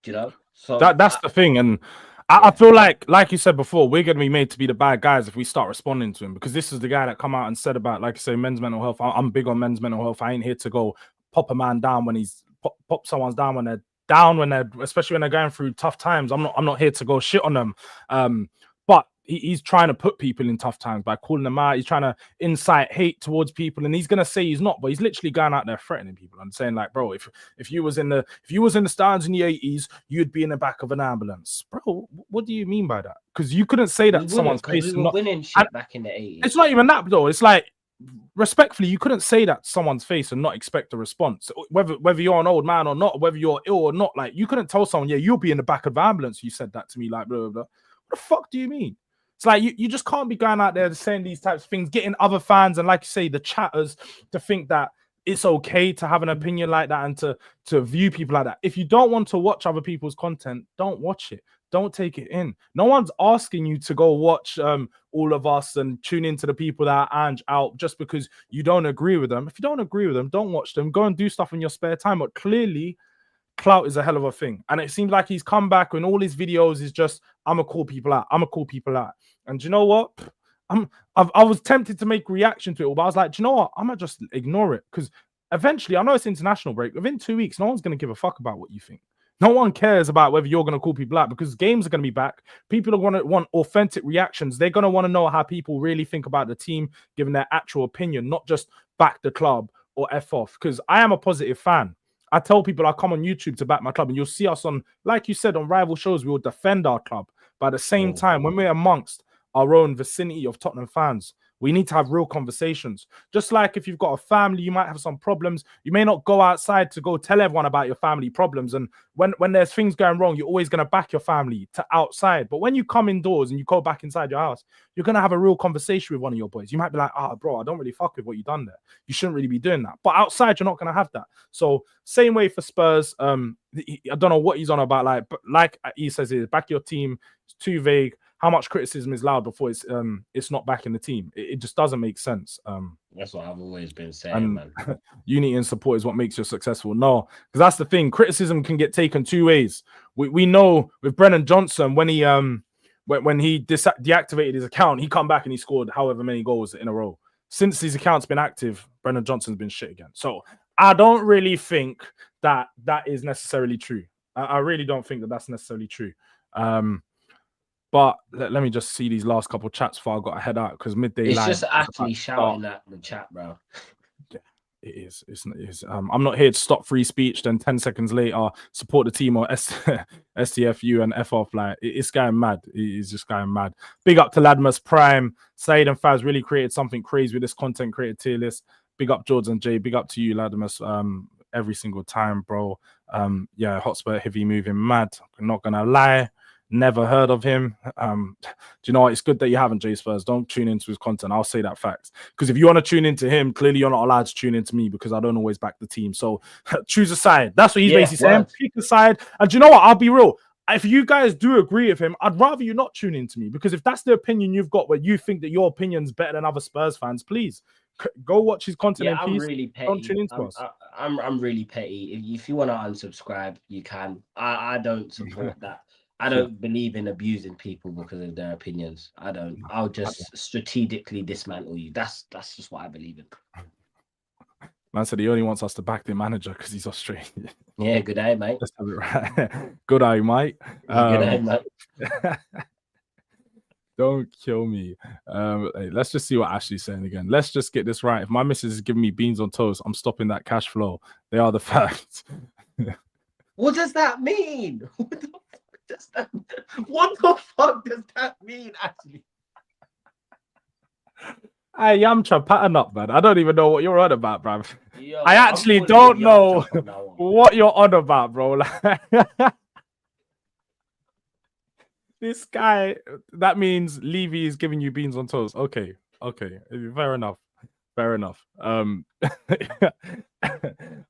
Do you know? So that's the thing. And I feel like you said before, we're going to be made to be the bad guys if we start responding to him, because this is the guy that come out and said about, like you say, men's mental health. I'm big on men's mental health. I ain't here to go pop a man down when he's pop someone's down when they're down, especially when they're going through tough times. I'm not here to go shit on them. But he's trying to put people in tough times by calling them out. He's trying to incite hate towards people, and he's gonna say he's not, but he's literally going out there threatening people and saying like, bro, if you was in the stands in the 80s, you'd be in the back of an ambulance, bro. What do you mean by that? Because you couldn't say that to someone's face. We were winning shit back in the 80s. It's not even that though. It's like, respectfully, you couldn't say that to someone's face and not expect a response, whether you're an old man or not, whether you're ill or not. Like, you couldn't tell someone, yeah, you'll be in the back of the ambulance. You said that to me, like, blah, blah, blah. What the fuck do you mean? It's like you just can't be going out there saying these types of things, getting other fans and, like you say, the chatters to think that it's okay to have an opinion like that and to view people like that. If you don't want to watch other people's content, don't watch it. Don't take it in. No one's asking you to go watch all of us and tune into the people that are Ange out just because you don't agree with them. If you don't agree with them, don't watch them. Go and do stuff in your spare time. But clearly, clout is a hell of a thing. And it seems like he's come back and all his videos is just, I'm going to call people out. I'm going to call people out. And do you know what? I was tempted to make reaction to it, but I was like, do you know what? I'm going to just ignore it because eventually, I know it's international break. Within 2 weeks, no one's going to give a fuck about what you think. No one cares about whether you're going to call people out because games are going to be back. People are going to want authentic reactions. They're going to want to know how people really think about the team, giving their actual opinion, not just back the club or F off. Because I am a positive fan. I tell people I come on YouTube to back my club, and you'll see us on, like you said, on rival shows, we will defend our club. But at the same time, when we're amongst our own vicinity of Tottenham fans, we need to have real conversations. Just like if you've got a family, you might have some problems. You may not go outside to go tell everyone about your family problems. And when there's things going wrong, you're always going to back your family to outside. But when you come indoors and you go back inside your house, you're going to have a real conversation with one of your boys. You might be like, bro, I don't really fuck with what you done there. You shouldn't really be doing that. But outside, you're not going to have that. So same way for Spurs. I don't know what he's on about. Like he says, back your team. It's too vague. How much criticism is loud before it's not back in the team? It just doesn't make sense. That's what I've always been saying, man. Unity and support is what makes you successful. No, because that's the thing. Criticism can get taken two ways. We know with Brennan Johnson when he deactivated his account, he come back and he scored however many goals in a row. Since his account's been active, Brennan Johnson's been shit again. So I don't really think that is necessarily true. I really don't think that that's necessarily true. But let me just see these last couple of chats before I got to head out because midday. It's just actually shouting at the chat, bro. Yeah, it is. It is. I'm not here to stop free speech. Then 10 seconds later, support the team or STFU and F off. Like it's going mad. It's just going mad. Big up to Ladmus Prime. Saeed and Faz really created something crazy with this content created tier list. Big up Jords and Jay. Big up to you, Ladmus. Every single time, bro. Yeah, Hotspur heavy moving mad. I'm not gonna lie. Never heard of him. Do you know what? It's good that you haven't, Jay Spurs. Don't tune into his content. I'll say that fact. Because if you want to tune into him, clearly you're not allowed to tune into me because I don't always back the team. So choose a side. That's what he's basically saying. Pick a side. And do you know what? I'll be real. If you guys do agree with him, I'd rather you not tune into me because if that's the opinion you've got where you think that your opinion's better than other Spurs fans, please go watch his content in peace. Really petty. Don't tune into us. I'm really petty. If you want to unsubscribe, you can. I don't support that. I don't believe in abusing people because of their opinions. I don't. I'll just strategically dismantle you. That's just what I believe in. Man said he only wants us to back the manager because he's Australian. Yeah, good day, mate. Let's have it right. Good eye, mate. Good day, mate. Don't kill me. Hey, let's just see what Ashley's saying again. Let's just get this right. If my missus is giving me beans on toast, I'm stopping that cash flow. They are the facts. What does that mean? What the fuck does that mean, actually? Hey, Yamcha, pattern up, man. I don't even know what you're on about, bruv. Yo, I actually don't know what you're on about, bro. This guy, that means Levy is giving you beans on toast. Okay. Fair enough.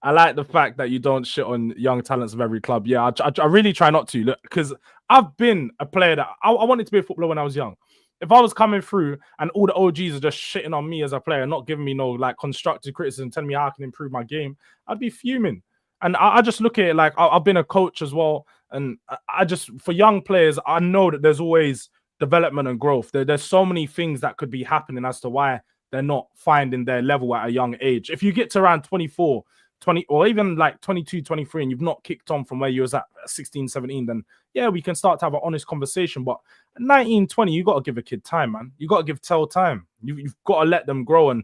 I like the fact that you don't shit on young talents of every club. Yeah, I really try not to, look, because I've been a player that I wanted to be a footballer when I was young. If I was coming through and all the OGs are just shitting on me as a player, not giving me no like constructive criticism, telling me how I can improve my game, I'd be fuming. And I just look at it like I've been a coach as well. And I just, for young players, I know that there's always development and growth. There's so many things that could be happening as to why they're not finding their level at a young age. If you get to around 24, 20 or even like 22, 23, and you've not kicked on from where you was at 16, 17, then yeah, we can start to have an honest conversation. But 19, 20, you got to give a kid time, man. You got to give Tell time. You've got to let them grow, and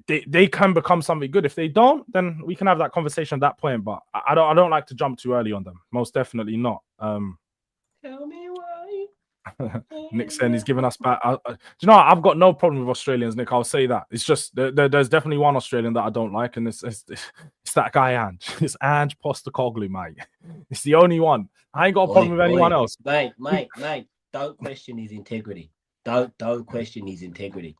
they can become something good. If they don't, then we can have that conversation at that point. But I don't like to jump too early on them. Most definitely not. Tell me why. Nick saying he's giving us back. Do you know what? I've got no problem with Australians, Nick. I'll say that. It's just there's definitely one Australian that I don't like, and it's that guy Ange. It's Ange Postecoglou, mate. It's the only one. I ain't got a problem with anyone else. Mate. Don't question his integrity. Don't question his integrity.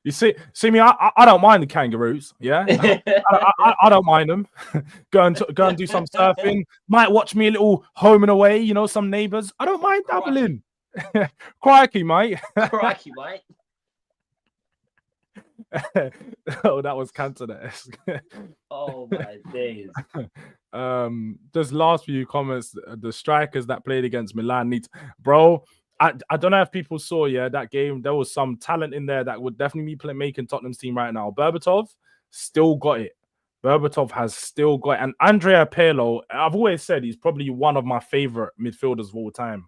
You see me. I don't mind the kangaroos. Yeah, I don't mind them. go and do some surfing. Might watch me a little home and away. You know, some neighbours. I don't mind dabbling. Crikey, mate. Crikey, mate. Oh, that was Cantona-esque. Oh my days. Just last few comments. The strikers that played against Milan need, bro. I don't know if people saw that game. There was some talent in there that would definitely be making Tottenham's team right now. Berbatov still got it. Berbatov has still got it. And Andrea Pirlo, I've always said he's probably one of my favorite midfielders of all time.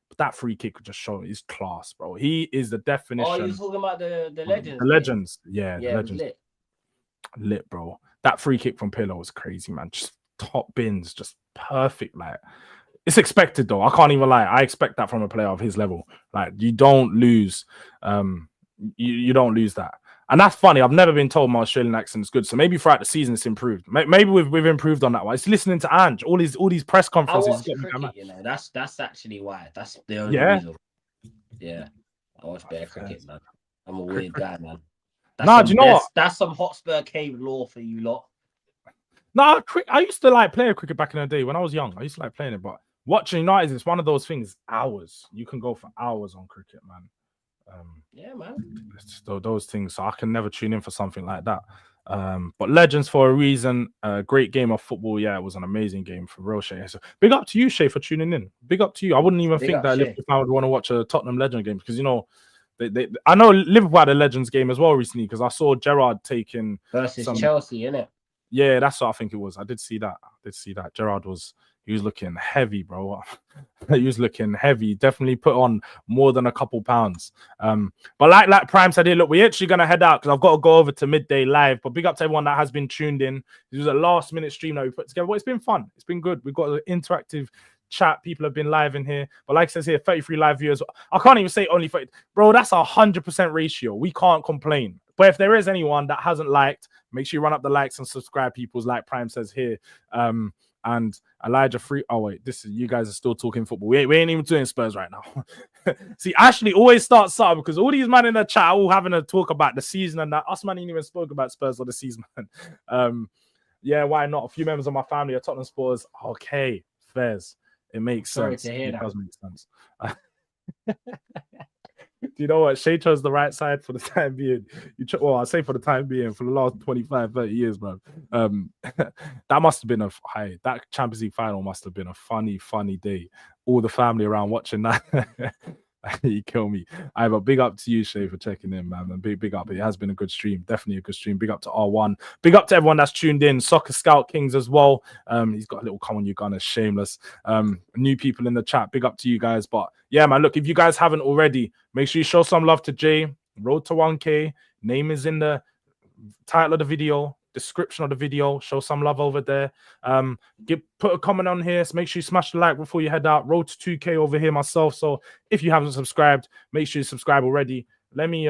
But that free kick would just show his class, bro. He is the definition. Oh, you're talking about the legends. The legends. Yeah, the legends. Lit, bro. That free kick from Pirlo was crazy, man. Just top bins, just perfect. Like, it's expected though. I can't even lie. I expect that from a player of his level. Like, you don't lose. You don't lose that. And that's funny. I've never been told my Australian accent is good. So maybe throughout the season it's improved. Maybe we've improved on that one. It's listening to Ange, all these press conferences. I watch cricket, you know. That's actually why. That's the only reason. Yeah. I watch better cricket, man. I'm a weird guy, man. Do you know what? That's some Hotspur Cave law for you lot. No, I used to like play cricket back in the day when I was young. I used to like playing it, but watching United is one of those things. Hours. You can go for hours on cricket, man. Yeah, man. Those things. So I can never tune in for something like that. But legends for a reason. Great game of football. Yeah, it was an amazing game for real, Shay. So big up to you, Shay, for tuning in. Big up to you. I wouldn't even think that Liverpool fan would want to watch a Tottenham Legend game because, you know, I know Liverpool had a Legends game as well recently because I saw Gerrard taking versus Chelsea, innit? Yeah, that's what I think it was. I did see that. Gerrard was looking heavy, bro. He was looking heavy. Definitely put on more than a couple pounds. But like Prime said here, look, we're actually gonna head out because I've got to go over to midday live. But big up to everyone that has been tuned in. This was a last minute stream that we put together. But it's been fun. It's been good. We've got an interactive chat. People have been live in here. But like it says here, 33 live viewers. I can't even say only 30. Bro, that's 100% ratio. We can't complain. But if there is anyone that hasn't liked, make sure you run up the likes and subscribe, peoples, like Prime says here. And Elijah Free. Oh, wait, you guys are still talking football. We ain't even doing Spurs right now. See, Ashley always starts up because all these men in the chat are all having a talk about the season and that. Us man ain't even spoke about Spurs or the season. Yeah, why not? A few members of my family are Tottenham Spurs. Okay, fairs. It makes sense. It does make sense. Do you know what? Shay chose the right side for the time being. Well, I say for the time being, for the last 25, 30 years, bro. That must have been that Champions League final must have been a funny day. All the family around watching that. You kill me. But big up to you, Shay, for checking in, man. And big up. It has been a good stream. Definitely a good stream. Big up to R1. Big up to everyone that's tuned in. Soccer Scout Kings as well. He's got a little come on, you Gunners. Shameless. New people in the chat. Big up to you guys. But yeah, man, look, if you guys haven't already, make sure you show some love to Jay. Road to 1K. Name is in the title of the video. Description of the video. Show some love over there. Put a comment on here. So make sure you smash the like before you head out. Road to 2K over here myself. So if you haven't subscribed, make sure you subscribe already. Let me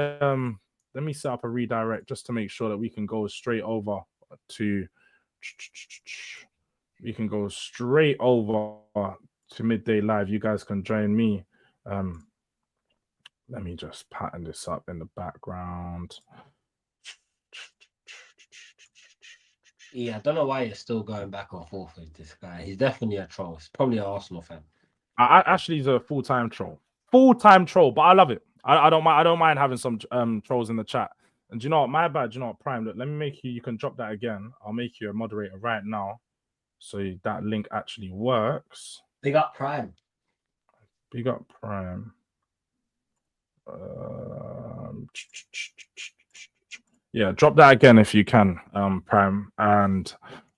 set up a redirect just to make sure that we can go straight over to midday live. You guys can join me. Let me just pattern this up in the background. Yeah, I don't know why you're still going back and forth with this guy. He's definitely a troll. He's probably an Arsenal fan. Actually, he's a full-time troll. But I love it. I don't mind having some trolls in the chat. And do you know what? My bad. Do you know what, Prime? Look, let me make you. You can drop that again. I'll make you a moderator right now, so that link actually works. Big up Prime. Big up Prime. Yeah, drop that again if you can, Prime. And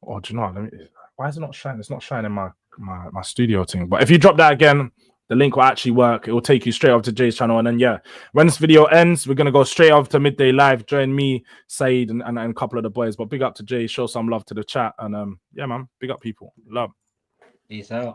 Oh, do you know what? Why is it not shining? It's not shining my studio thing. But if you drop that again, the link will actually work. It will take you straight over to Jay's channel. And then, yeah, when this video ends, we're going to go straight over to Midday Live. Join me, Saeed, and a couple of the boys. But big up to Jay. Show some love to the chat. And, yeah, man, big up people. Love. Peace out.